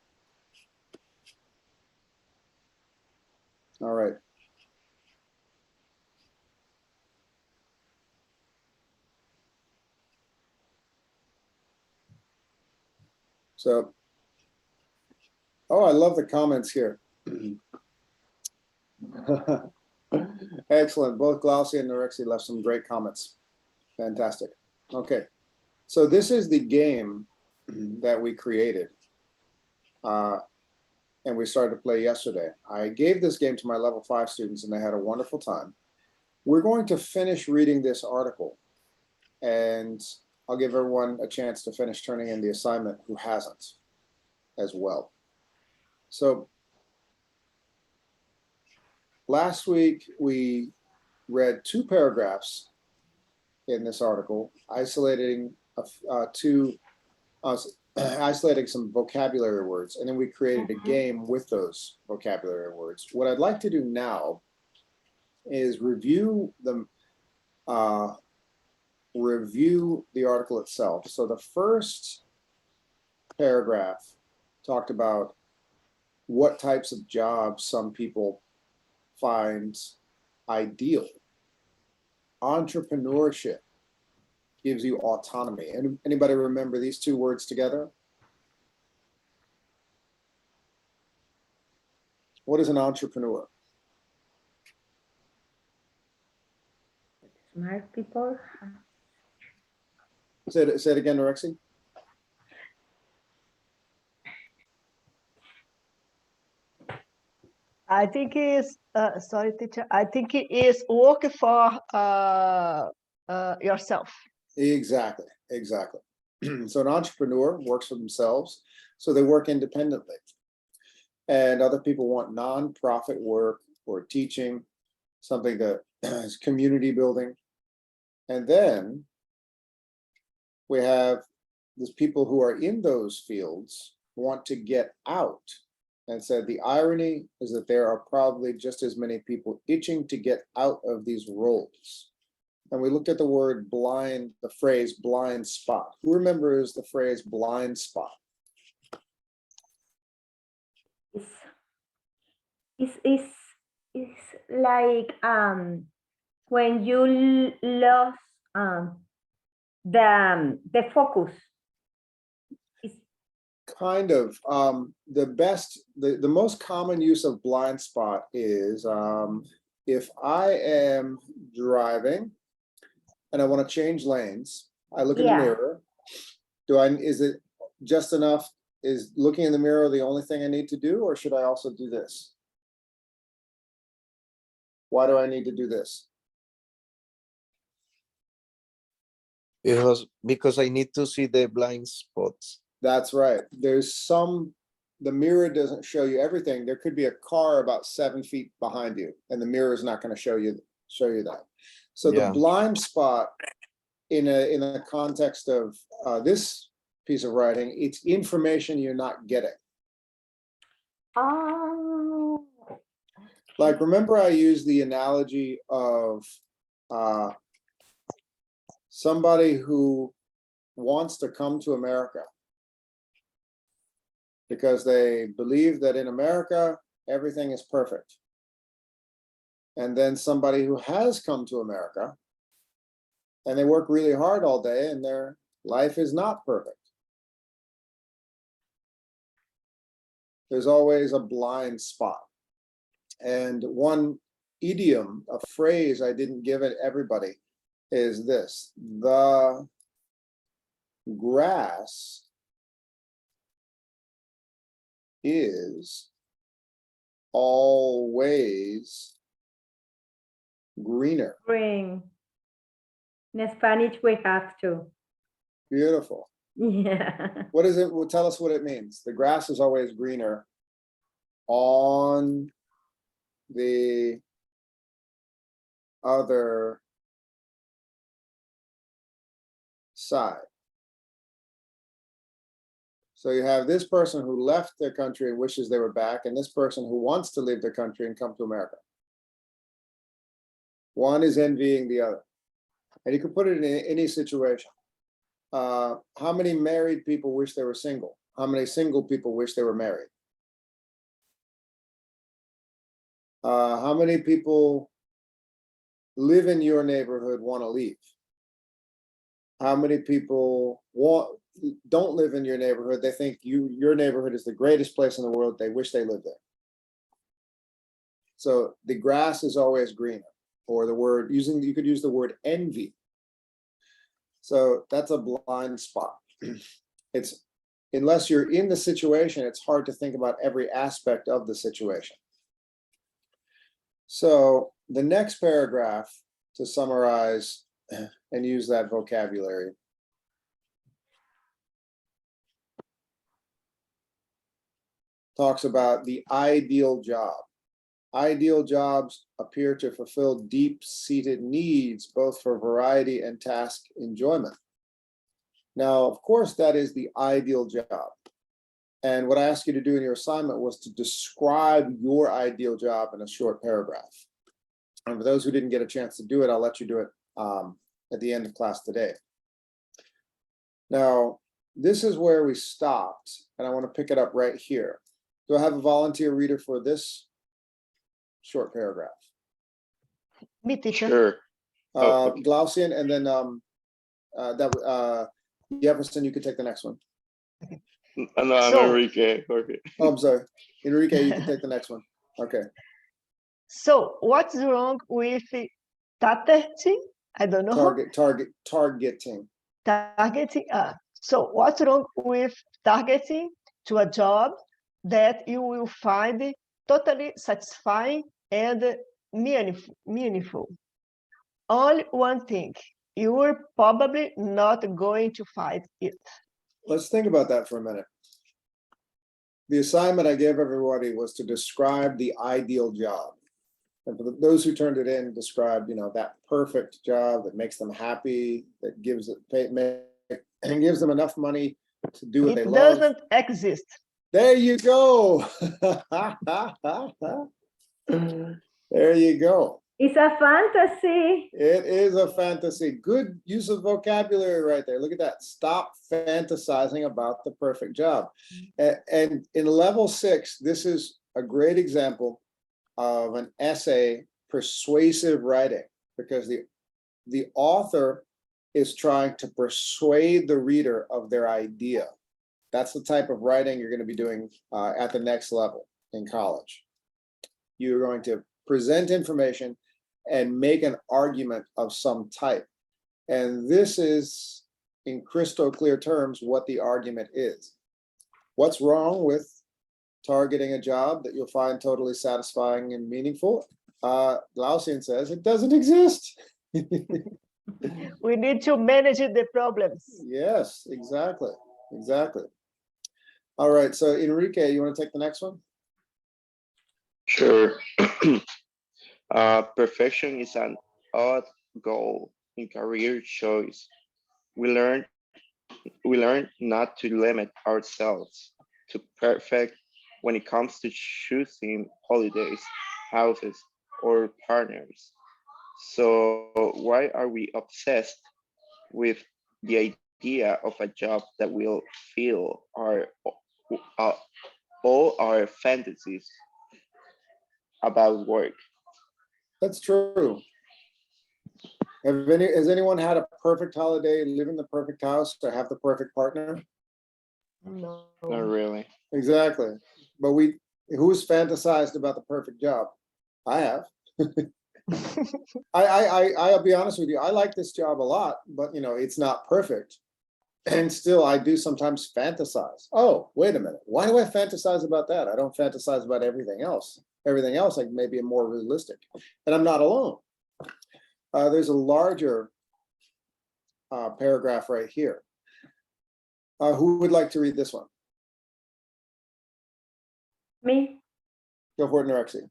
All right. So, oh, I love the comments here. Excellent. Both Glaucia and Norexi left some great comments. Fantastic. Okay. So this is the game that we created. And we started to play yesterday. I gave this game to my level 5 students and they had a wonderful time. We're going to finish reading this article and I'll give everyone a chance to finish turning in the assignment who hasn't as well. So last week we read 2 paragraphs in this article, isolating isolating some vocabulary words, and then we created a game with those vocabulary words. What I'd like to do now is review the article itself. So the first paragraph talked about what types of jobs some people find ideal. Entrepreneurship gives you autonomy. And anybody remember these 2 words together? What is an entrepreneur? Smart people. Say it again, Norexi. I think it's sorry, teacher. I think it is work for yourself. Exactly. So an entrepreneur works for themselves, so they work independently. And other people want nonprofit work or teaching, something that is community building. And then we have these people who are in those fields want to get out. And said the irony is that there are probably just as many people itching to get out of these roles. And we looked at the word blind, the phrase blind spot. Who remembers the phrase blind spot? It's like when you lost the focus. Kind of. The most common use of blind spot is if I am driving and I want to change lanes, I look in the mirror. Is it just enough? Is looking in the mirror the only thing I need to do, or should I also do this? Why do I need to do this? Because I need to see the blind spots. That's right. The mirror doesn't show you everything. There could be a car about 7 feet behind you, and the mirror is not going to show you that. So the blind spot in a context of this piece of writing, it's information you're not getting. Oh. Like, remember I used the analogy of somebody who wants to come to America because they believe that in America, everything is perfect. And then somebody who has come to America and they work really hard all day and their life is not perfect. There's always a blind spot. And one idiom, a phrase I didn't give it everybody is this: the grass is always greener. Green. In Spanish, we have to. Beautiful. Yeah. What is it? Well, tell us what it means. The grass is always greener on the other side. So you have this person who left their country and wishes they were back, and this person who wants to leave their country and come to America. One is envying the other. And you can put it in any situation. How many married people wish they were single? How many single people wish they were married? How many people live in your neighborhood want to leave? How many people don't live in your neighborhood? They think your neighborhood is the greatest place in the world. They wish they lived there. So the grass is always greener, or you could use the word envy. So that's a blind spot. It's, unless you're in the situation, it's hard to think about every aspect of the situation. So the next paragraph, to summarize and use that vocabulary, talks about the ideal job. Ideal jobs appear to fulfill deep-seated needs, both for variety and task enjoyment. Now, of course, that is the ideal job. And what I asked you to do in your assignment was to describe your ideal job in a short paragraph. And for those who didn't get a chance to do it, I'll let you do it at the end of class today. Now, this is where we stopped, and I want to pick it up right here. Do I have a volunteer reader for this short paragraph? Me, teacher. Sure. Glaucian, and then Jefferson, you could take the next one. No, I'm Enrique. Okay. Oh, I'm sorry. Enrique, you can take the next one. Okay. So what's wrong with targeting? I don't know. Targeting. Targeting. So what's wrong with targeting to a job that you will find totally satisfying and meaningful? Only one thing, you're probably not going to find it. Let's think about that for a minute. The assignment I gave everybody was to describe the ideal job. And for those who turned it in, described, that perfect job that makes them happy, that gives them enough money to do what they love. It doesn't exist. There you go. There you go. It's a fantasy. It is a fantasy. Good use of vocabulary right there. Look at that. Stop fantasizing about the perfect job. And in level 6, this is a great example of an essay persuasive writing, because the author is trying to persuade the reader of their idea. That's the type of writing you're going to be doing at the next level in college. You're going to present information and make an argument of some type. And this is, in crystal clear terms, what the argument is. What's wrong with targeting a job that you'll find totally satisfying and meaningful? Glaucian says it doesn't exist. We need to manage the problems. Yes, exactly. Exactly. All right. So Enrique, you want to take the next one? Sure. Perfection is an odd goal in career choice. We learn not to limit ourselves to perfect when it comes to choosing holidays, houses, or partners. So why are we obsessed with the idea of a job that will fill uh, all our fantasies about work? That's true. Has anyone had a perfect holiday, live in the perfect house, or have the perfect partner? No. Not really. Exactly. But who's fantasized about the perfect job? I have. I'll be honest with you. I like this job a lot, but it's not perfect. And still, I do sometimes fantasize. Oh, wait a minute. Why do I fantasize about that? I don't fantasize about everything else. Everything else, like maybe more realistic. And I'm not alone. There's a larger paragraph right here. Who would like to read this one? Me. Go for it, Norexia.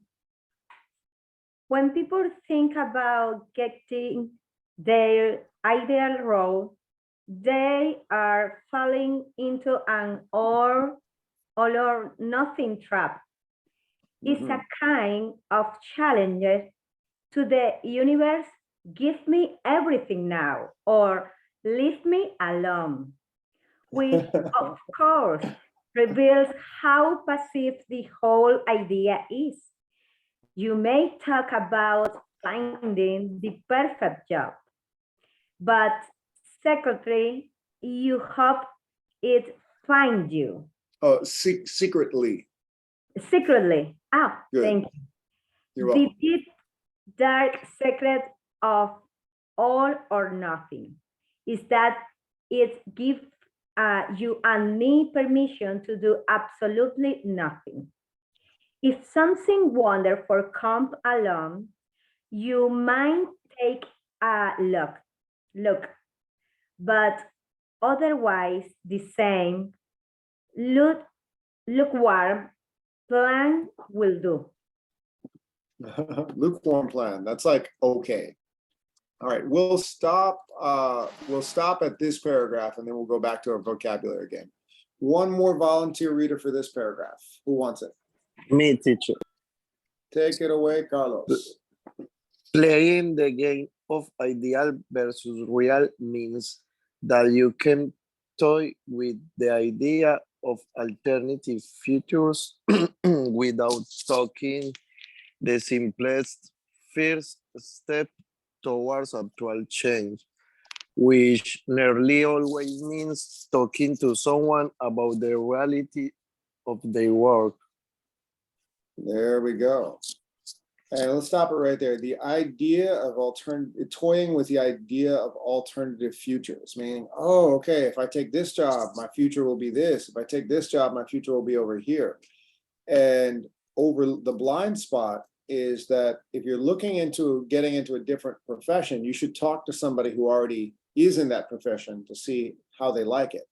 When people think about getting their ideal role, they are falling into an all or nothing trap. It's a kind of challenge to the universe. Give me everything now, or leave me alone, which of course reveals how passive the whole idea is. You may talk about finding the perfect job, but secretly you hope it finds you. Oh, secretly. Secretly. Ah, Good. thank you. You're The welcome. deep, dark secret of all or nothing is that it gives you and me permission to do absolutely nothing. If something wonderful comes along, you might take a look, but otherwise the same lukewarm plan will do. Lukewarm plan. That's like okay. All right, we'll stop at this paragraph and then we'll go back to our vocabulary again. One more volunteer reader for this paragraph. Who wants it? Me, teacher. Take it away, Carlos. Playing the game of ideal versus real means that you can toy with the idea of alternative futures without taking the simplest first step towards actual change, which nearly always means talking to someone about the reality of their work. There we go. And let's stop it right there. The idea of toying with the idea of alternative futures, meaning, oh, okay, if I take this job, my future will be this. If I take this job, my future will be over here. And over the blind spot is that if you're looking into getting into a different profession, you should talk to somebody who already is in that profession to see how they like it.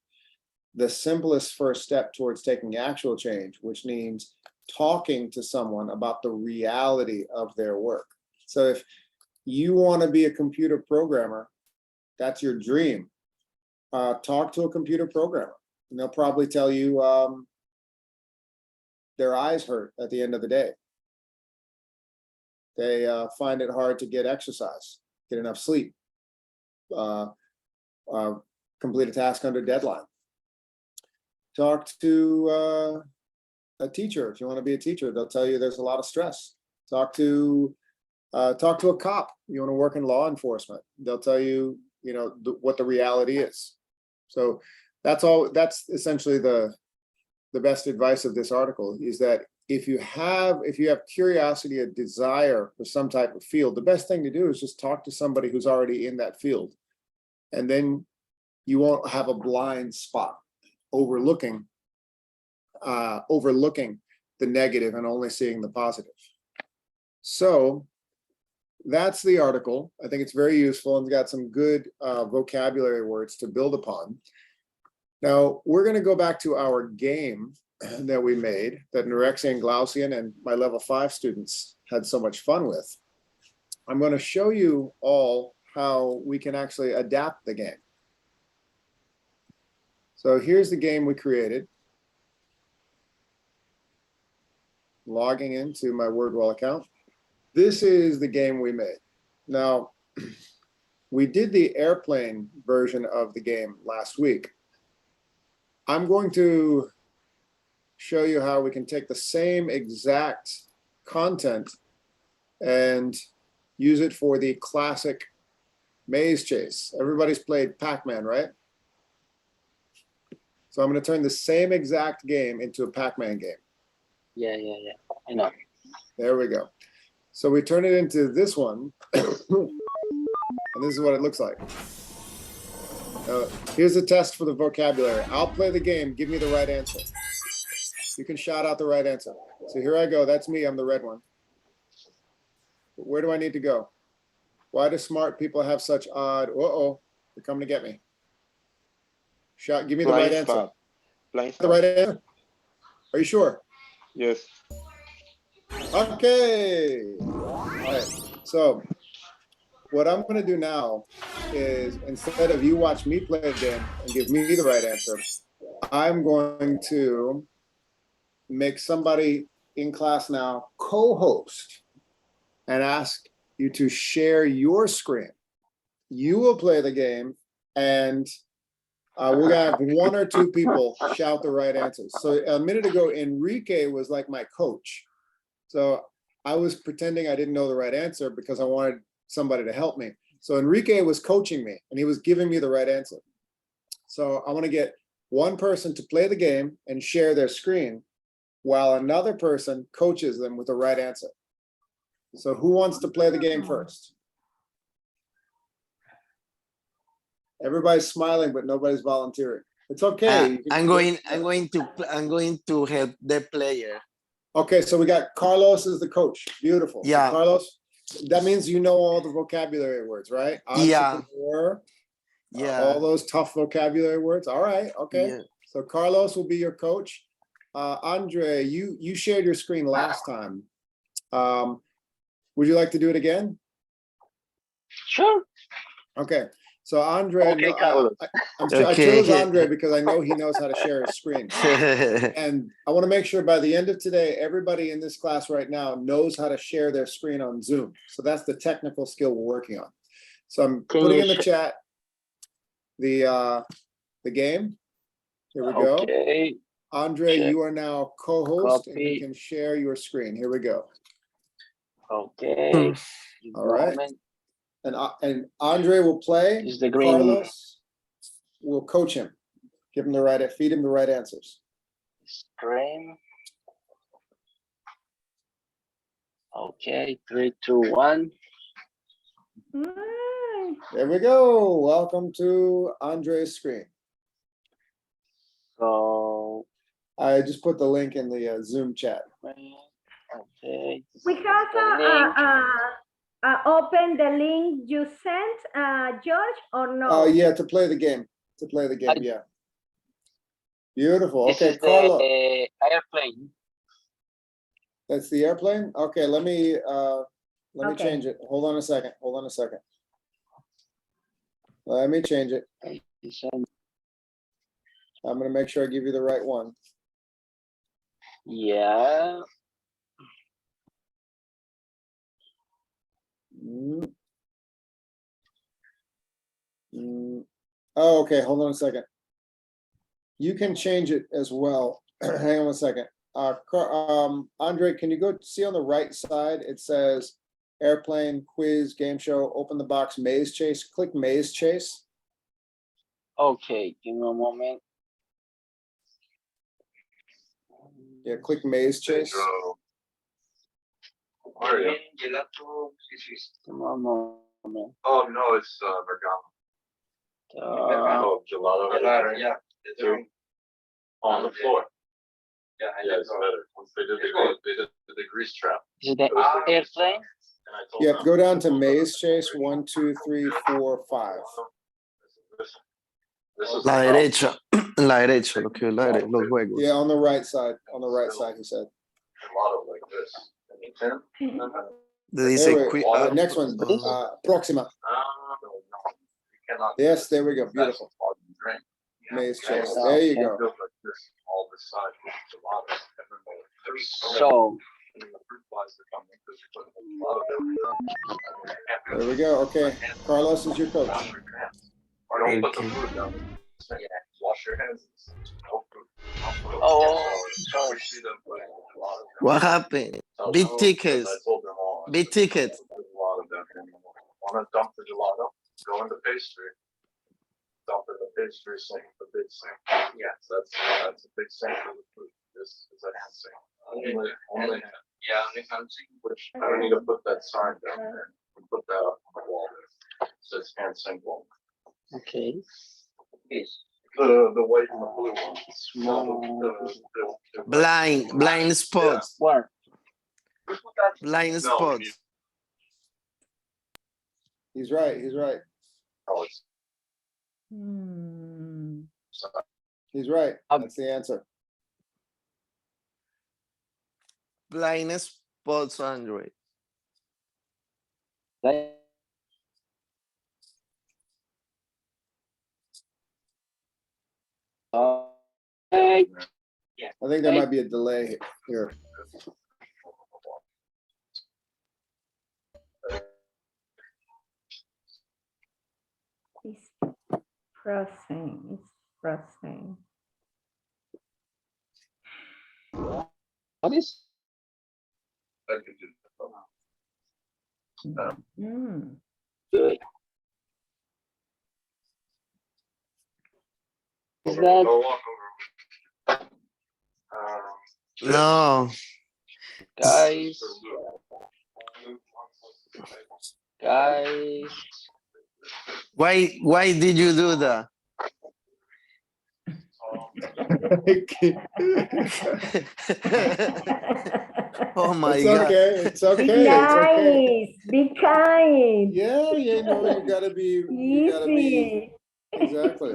The simplest first step towards taking actual change, which means talking to someone about the reality of their work. So if you want to be a computer programmer, that's your dream. Talk to a computer programmer, and they'll probably tell you their eyes hurt at the end of the day. They find it hard to get exercise, get enough sleep, complete a task under deadline. Talk to a teacher. If you want to be a teacher, they'll tell you there's a lot of stress. Talk to a cop. You want to work in law enforcement, they'll tell you, what the reality is. So that's all. That's essentially the best advice of this article, is that if you have curiosity, a desire for some type of field, the best thing to do is just talk to somebody who's already in that field. And then you won't have a blind spot overlooking the negative and only seeing the positive. So that's the article. I think it's very useful and it's got some good vocabulary words to build upon. Now, we're going to go back to our game that we made, that Norexian, Glaucian, and my level 5 students had so much fun with. I'm going to show you all how we can actually adapt the game. So here's the game we created. Logging into my WordWall account. This is the game we made. Now, we did the airplane version of the game last week. I'm going to show you how we can take the same exact content and use it for the classic maze chase. Everybody's played Pac-Man, right? So I'm going to turn the same exact game into a Pac-Man game. Yeah. I know. There we go. So we turn it into this one, and this is what it looks like. Here's a test for the vocabulary. I'll play the game. Give me the right answer. You can shout out the right answer. So here I go. That's me. I'm the red one. Where do I need to go? Why do smart people have such odd? Uh-oh, they're coming to get me. Shout. Give me the right answer. The right answer. Are you sure? Yes. Okay. All right. So what I'm going to do now is, instead of you watch me play the game and give me the right answer, I'm going to make somebody in class now co-host and ask you to share your screen. You will play the game, and we're gonna have one or two people shout the right answers. So a minute ago, Enrique was like my coach. So I was pretending I didn't know the right answer because I wanted somebody to help me. So Enrique was coaching me and he was giving me the right answer. So I want to get one person to play the game and share their screen while another person coaches them with the right answer. So who wants to play the game first? Everybody's smiling, but nobody's volunteering. It's okay. I'm going to help the player. Okay, so we got Carlos as the coach. Beautiful. Yeah. So Carlos, that means you know all the vocabulary words, right? Yeah. Entrepreneur, Yeah. all those tough vocabulary words. All right. Okay. Yeah. So Carlos will be your coach. Andre, you shared your screen last time. Would you like to do it again? Sure. Okay. So Andre, Okay, Carlos. I chose Andre because I know he knows how to share his screen. And I want to make sure by the end of today, everybody in this class right now knows how to share their screen on Zoom. So that's the technical skill we're working on. So I'm putting in the chat the game. Here we go. Okay. Andre, you are now co-host and you Copy. can share your screen. Here we go. Okay. All right. And Andre will play. Is the green. Carlos will coach him. Give him the right, feed him the right answers. Screen. Okay, 3, 2, 1. There we go. Welcome to Andre's screen. So I just put the link in the Zoom chat. okay. We have open the link you sent, George, or no? Yeah, to play the game. To play the game, yeah. Beautiful. This Okay, is Carlo. the airplane. That's the airplane. Okay, let me Okay. change it. Hold on a second. Hold on a second. Let me change it. I'm gonna make sure I give you the right one. Yeah. Oh, okay, hold on a second. You can change it as well. Hang on a second. Andre, can you go see on the right side? It says airplane, quiz, game show, open the box, maze chase. Click maze chase. Okay, give me a moment. Yeah, click maze chase. Oh, no, it's Bergamo. Oh, gelato. Yeah. It's on the floor. Yeah, it's better. They did the grease trap. Is it the airplane? Yep, go down to Maze Chase, 1, 2, 3, 4, 5. La derecha, la derecha, lo que la los juegos. Yeah, on the right side, he said. There we, next one, Proxima. Yes, there we go, beautiful. Maze Chase, there you go. So, There we go, okay. Carlos is your coach. Okay. oh, sorry. What happened? Big tickets. Big tickets. Want to dump the gelato? Go into pastry. Dump in the pastry sink, the big sink. Yes, that's a big sink for the food. This is a hand sink. Only hand sink. Which I don't need to put that sign down there. Put that up on the wall there. It says hand sink wall. Okay. Yes. The white and the blue one. Small. Blind spots. Where? Blind spots. He's right, he's right. Oh, it's He's right, that's the answer. Blind spots, Android. I think there might be a delay here. It's pressing. It's pressing. What is? Good. Is that No. guys? Why did you do that? Oh my It's God. okay, it's okay, Be it's okay. nice. Be kind. Yeah, you know, you gotta be, Easy. exactly.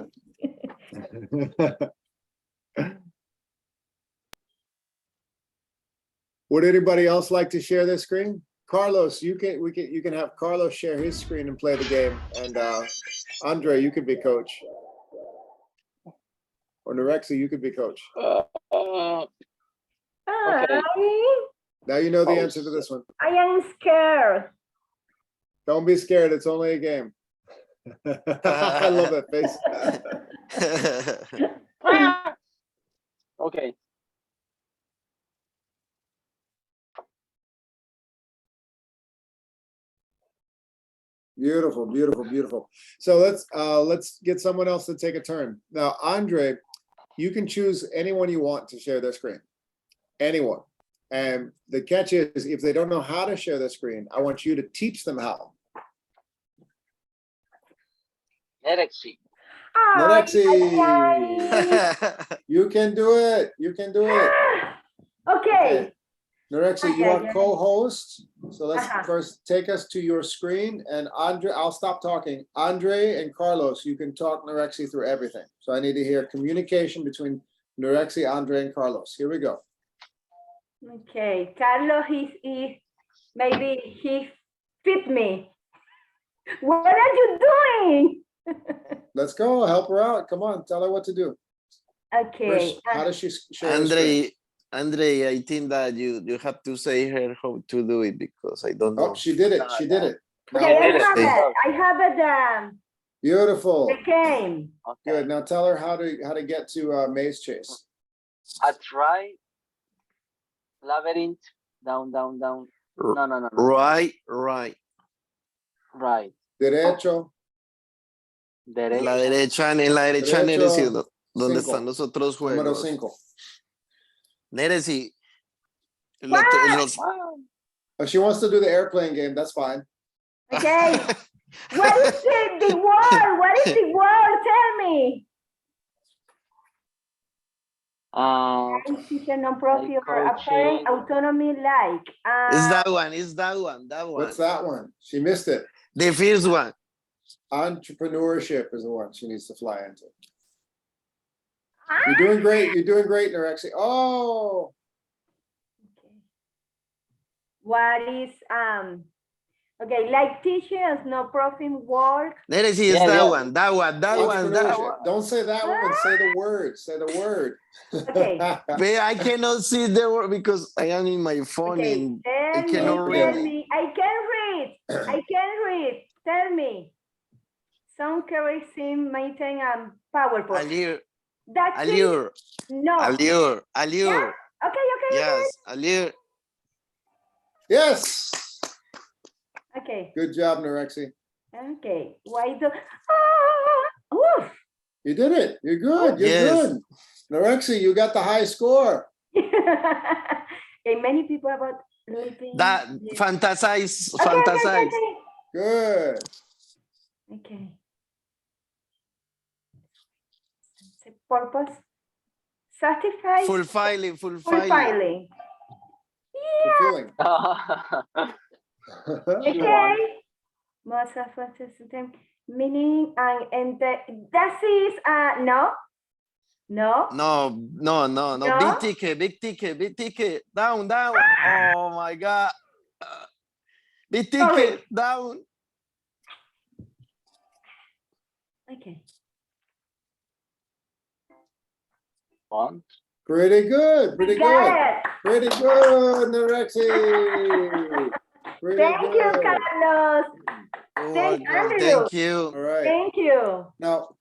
Would anybody else like to share their screen? Carlos, you can have Carlos share his screen and play the game, and Andre, you could be coach. Or Norexi, you could be coach. Okay. Now you know the answer to this one. I am scared. Don't be scared, it's only a game. I love that face. Okay. Beautiful, beautiful, beautiful. So let's get someone else to take a turn. Now, Andre, you can choose anyone you want to share their screen. Anyone. And the catch is, if they don't know how to share their screen, I want you to teach them how. Norexi. Norexi, you can do it. You can do it. Okay. Norexi, you are Okay. co-host. So let's first take us to your screen. And Andre, I'll stop talking. Andre and Carlos, you can talk Norexi through everything. So I need to hear communication between Norexi, Andre, and Carlos. Here we go. Okay. Carlos is maybe he fit me. What are you doing? Let's go. Help her out. Come on. Tell her what to do. Okay. How does she share her screen? Andre, I think that you have to say her how to do it, because I don't know. Oh, she did it. She did it. Okay, I have it. Beautiful. The game. Good. Now tell her how to get to Maze Chase. I try. Labyrinth. Down. No. Right. Right. Derecho. La derecha, en la derecha, Neresi, donde están los otros Número juegos. 5. Neresi. Oh, she wants to do the airplane game. That's fine. Okay. What is it? The word? What is the word? Tell me. Teacher, non-profit, or apparent autonomy like. It's that one. It's that one. That one. What's that one? She missed it. The first one. Entrepreneurship is the one she needs to fly into. You're doing great. You're doing great, Norexi. Oh. What is okay, like teachers, no profit work. Let us see, it's that one. That one. That one. That one. Don't say that one. Say the word. Say the word. Okay. But I cannot see the word because I am in my phone and I cannot read. Me. I can read. I can read. Tell me. Some charism, maintain and powerful. Allure. That's Allure. it. No. Allure. Allure. Yeah? Okay. Yes. Allure. Yes. Okay. Good job, Norexi. Okay. Why do? Oof. You did it. You're good. You're good. Norexi, you got the high score. Okay, many people about living. That fantasize. Okay, Fantasize. Okay. Good. Okay. Purpose. Satisfied. Fulfilling. Fulfilling. Okay. Most of us meaning and that is no. Big ticket. Down. Oh my God. Big ticket. Down. Okay. One. Pretty good. Pretty good, Norexi. Thank you, Carlos. Thank you. All right. Thank you. Now,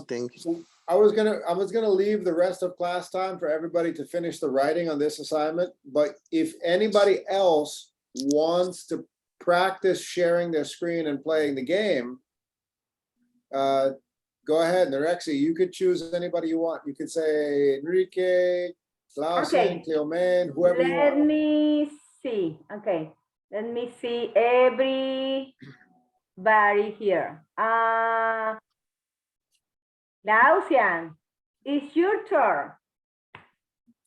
thank you. I was gonna leave the rest of class time for everybody to finish the writing on this assignment. But if anybody else wants to practice sharing their screen and playing the game, go ahead, Norexi. You could choose anybody you want. You could say Enrique, Clausen, Cleomen, whoever you want. Let me see. Okay. Let me see everybody here. Lausian, it's your turn.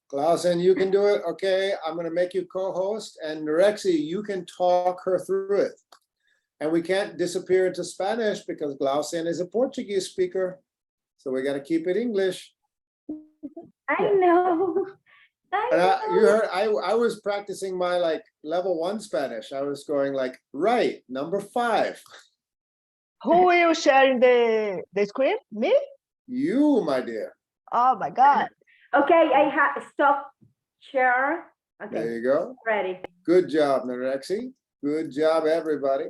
Clausen, you can do it. Okay, I'm going to make you co-host, and Norexi, you can talk her through it. And we can't disappear into Spanish because Glaucian is a Portuguese speaker. So we got to keep it English. I know. You heard, I was practicing my level 1 Spanish. I was going right, number 5. Who are you sharing the screen? Me? You, my dear. Oh my God. Okay, I have stop share. Okay. There you go. Ready. Good job, Norexi. Good job, everybody.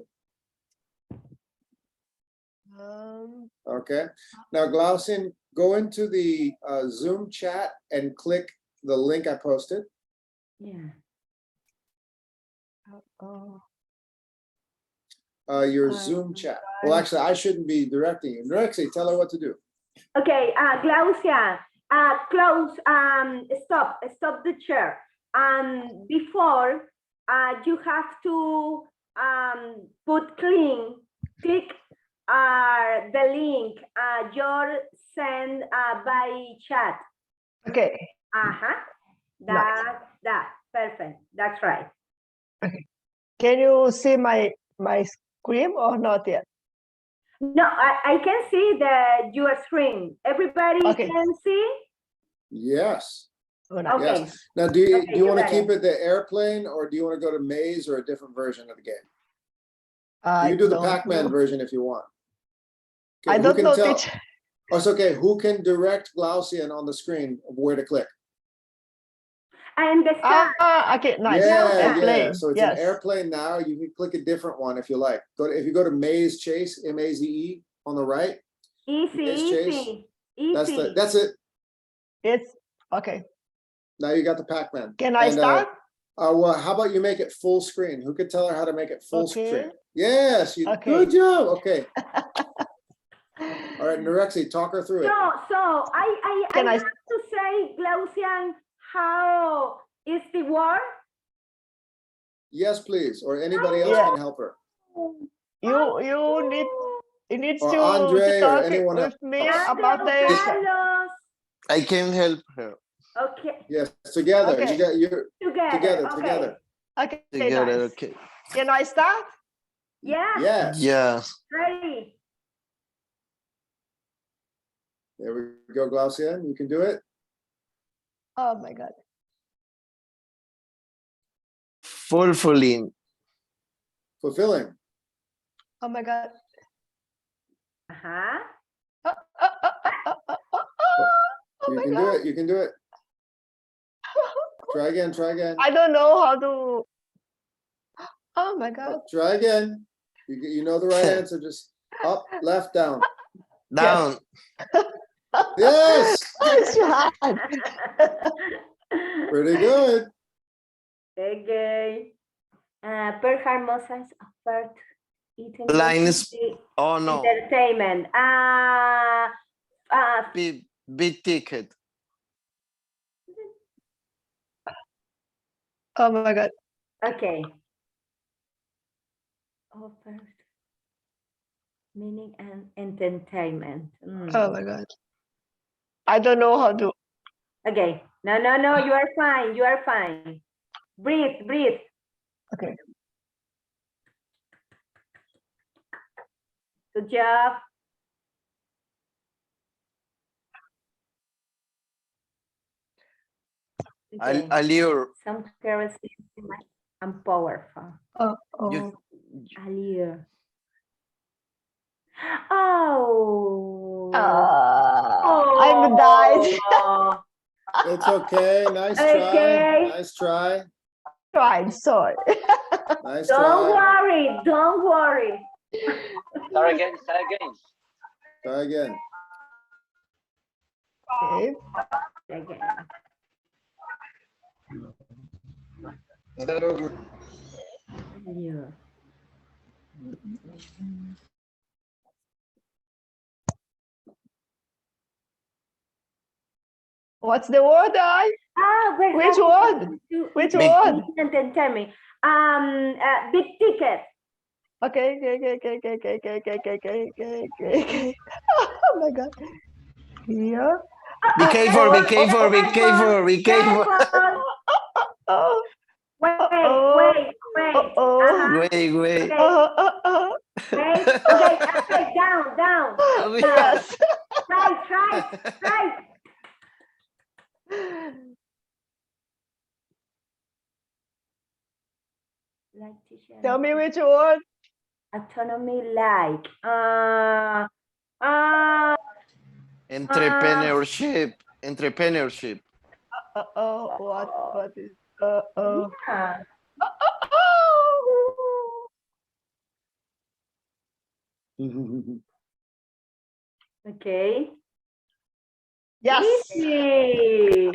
Okay. Now, Glaucian, go into the Zoom chat and click the link I posted. Yeah. Your Zoom chat. Well, actually, I shouldn't be directing you. Norexi, tell her what to do. Okay, Glaucia, close, stop the chair. Before, you have to click the link you're sent by chat. Okay. That perfect. That's right. Okay. Can you see my screen or not yet? No, I can see your screen. Everybody can see? Yes. Okay. Yes. Now, do you want to keep it the airplane, or do you want to go to Maze or a different version of the game? You can do the Pac-Man version if you want. Okay, I don't know. Oh, it's okay. Who can direct Glaucian on the screen of where to click? I understand. Okay, nice. Yeah. So it's an airplane now. You can click a different one if you like. If you go to Maze Chase, M-A-Z-E on the right. Easy. That's it. It's okay. Now you got the Pac-Man. Can I start? Well, how about you make it full screen? Who could tell her how to make it full screen? Yes, Okay. Good job. Okay. All right, Norexi, talk her through it. So I have to say, Glaucian, how is the word? Yes, please. Or anybody else can help her. You need or to Andre talk or anyone with else. me about the. I can help her. Okay. Yes, together. Okay. You got your Together. Okay. together. Okay, Together, nice. okay. Can I start? Yeah. Yes. Yeah. Ready. There we go, Glaucia. You can do it. Oh my God. Fulfilling. Fulfilling. Oh my God. Uh-huh. You can do it. You can do it. Try again. Try again. I don't know how to. Oh my God. Try again. You know the right answer. Just up, left, down. Down. Yes. It's hard. Pretty good. Okay. Per hermosas apart eating. Oh no. Entertainment. Big ticket. Oh my God. Okay. Offered meaning and entertainment. Oh my God. I don't know how to. Okay. No. You are fine. You are fine. Breathe. Okay. Good job. Okay. Allure. Some carrots and powerful. Oh. Allure. Oh. I'm died. It's okay. Nice try. Okay. Nice try. Tried. Sorry. Nice Don't try. worry. Start again. Try again. Okay. Okay. Start over. Allure. What's the word? Which word? Which word? Tell me. Big ticket. Okay. Oh my God. Here. Be careful. Oh. Wait. Wait. Wait. Okay, down. Yes. Try. Like teacher. Tell me which word. Autonomy like. Entrepreneurship. What is Yeah. Okay. Yes. Easy.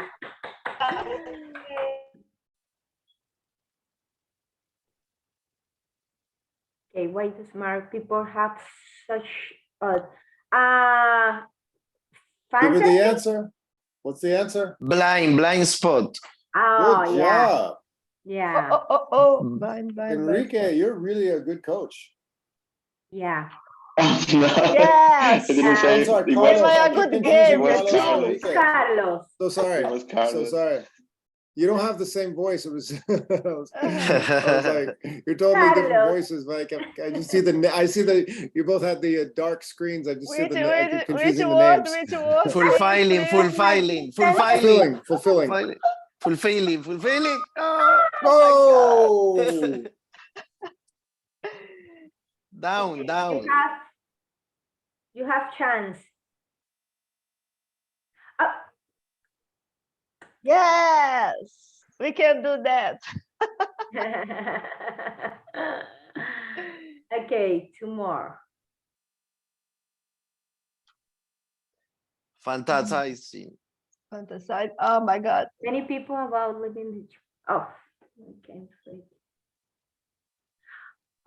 Okay, why do smart people have such Give fantasy? her the answer. What's the answer? Blind spot. Oh, Good yeah. job. Yeah. Blind. Enrique, you're really a good coach. Yeah. Yes. I didn't say I'm sorry, it Carlos. was I a keep good confusing game. Carlos and Carlos. Enrique. Carlos. So sorry. It was So Carlos. sorry. You don't have the same voice. It was. I was like, you're totally different Carlos. voices. But I just see you both had the dark screens. I just see Which I keep confusing the word? names. Which word? Fulfilling. Fulfilling. Oh Oh! Down. You have chance. Yes. We can do that. Okay, 2 more. Fantasizing. Fantasize. Oh my God. Many people about living the okay.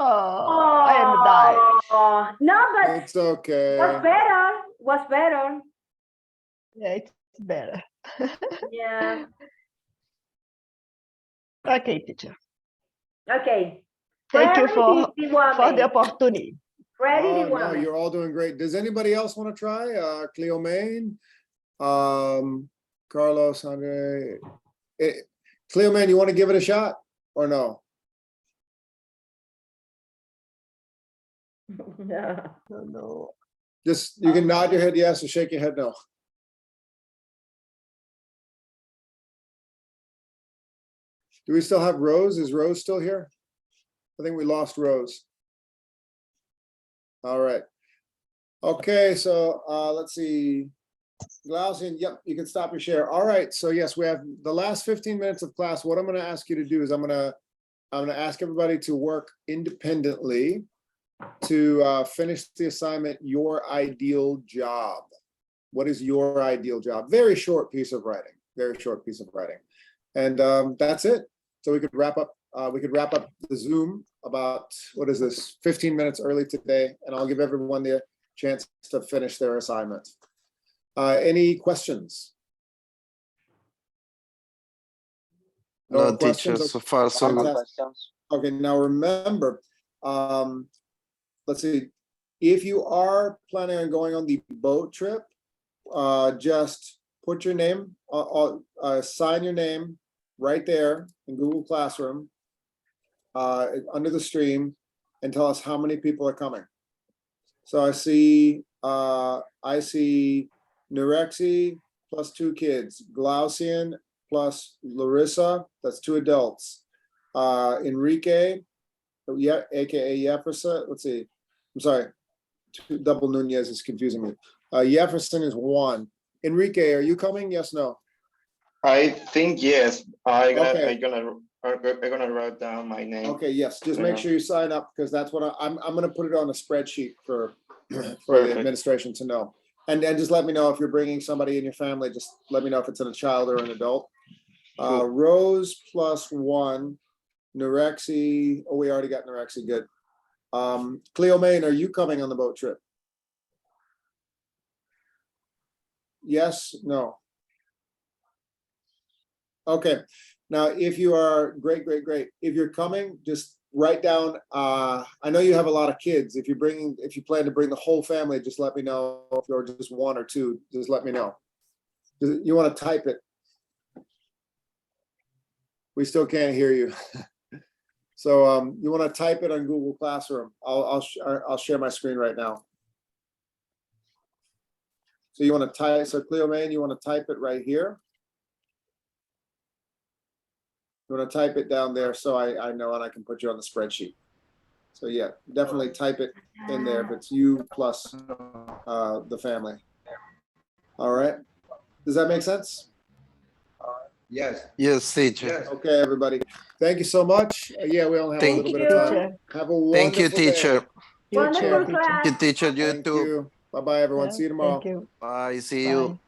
Oh, I am dying. No, but It's okay. was better. Yeah, it's better. Yeah. Okay, teacher. Okay. Thank you for the the opportunity. Ready, No, you're all doing great. Does anybody else want to try? Cleomaine, Carlos, Andre. Cleo, man, you want to give it a shot or no? Yeah. No. Just, you can nod your head yes or shake your head no. Do we still have Rose? Is Rose still here? I think we lost Rose. All right. Okay, so let's see. Glaucian, yep, you can stop your share. All right, so yes, we have the last 15 minutes of class. What I'm going to ask you to do is I'm going to ask everybody to work independently to finish the assignment, your ideal job. What is your ideal job? Very short piece of writing, very short piece of writing. And that's it. So we could wrap up the Zoom about, what is this, 15 minutes early today, and I'll give everyone the chance to finish their assignment. Any questions? No, teacher, so far so good. Okay, now remember, let's see, if you are planning on going on the boat trip, just put your name, sign your name right there in Google Classroom under the stream and tell us how many people are coming. So I see Nurexi plus 2 kids, Glaucian plus Larissa, that's 2 adults. Enrique, yeah, aka Jefferson, let's see, I'm sorry, double Nunez is confusing me. Jefferson is 1. Enrique, are you coming? Yes, no? I think yes. I'm Okay. gonna write down my name. Okay, yes, just make sure you sign up because that's what I'm gonna put it on a spreadsheet for the Perfect. administration to know. And just let me know if you're bringing somebody in your family, just let me know if it's a child or an adult. Cool. Rose plus 1, Nurexi, oh, we already got Nurexi, good. Cleo Main, are you coming on the boat trip? Yes, no? Okay, now if you are, great. If you're coming, just write down, I know you have a lot of kids. If you plan to bring the whole family, just let me know. If you're just 1 or 2, just let me know. You want to type it. We still can't hear you. So you want to type it on Google Classroom. I'll share my screen right now. So you want to type, so Cleo Main, you want to type it right here. You want to type it down there so I know and I can put you on the spreadsheet. So yeah, definitely type it in there if it's you plus the family. All right. Does that make sense? Yes. Yes, teacher. Okay, everybody. Thank you so much. Yeah, we only have a little bit of time. Have a wonderful Thank you, day. teacher. Wonderful class. Thank you, teacher. You Thank too. you. Bye-bye, everyone. See you tomorrow. Thank you. Bye. See Bye. you.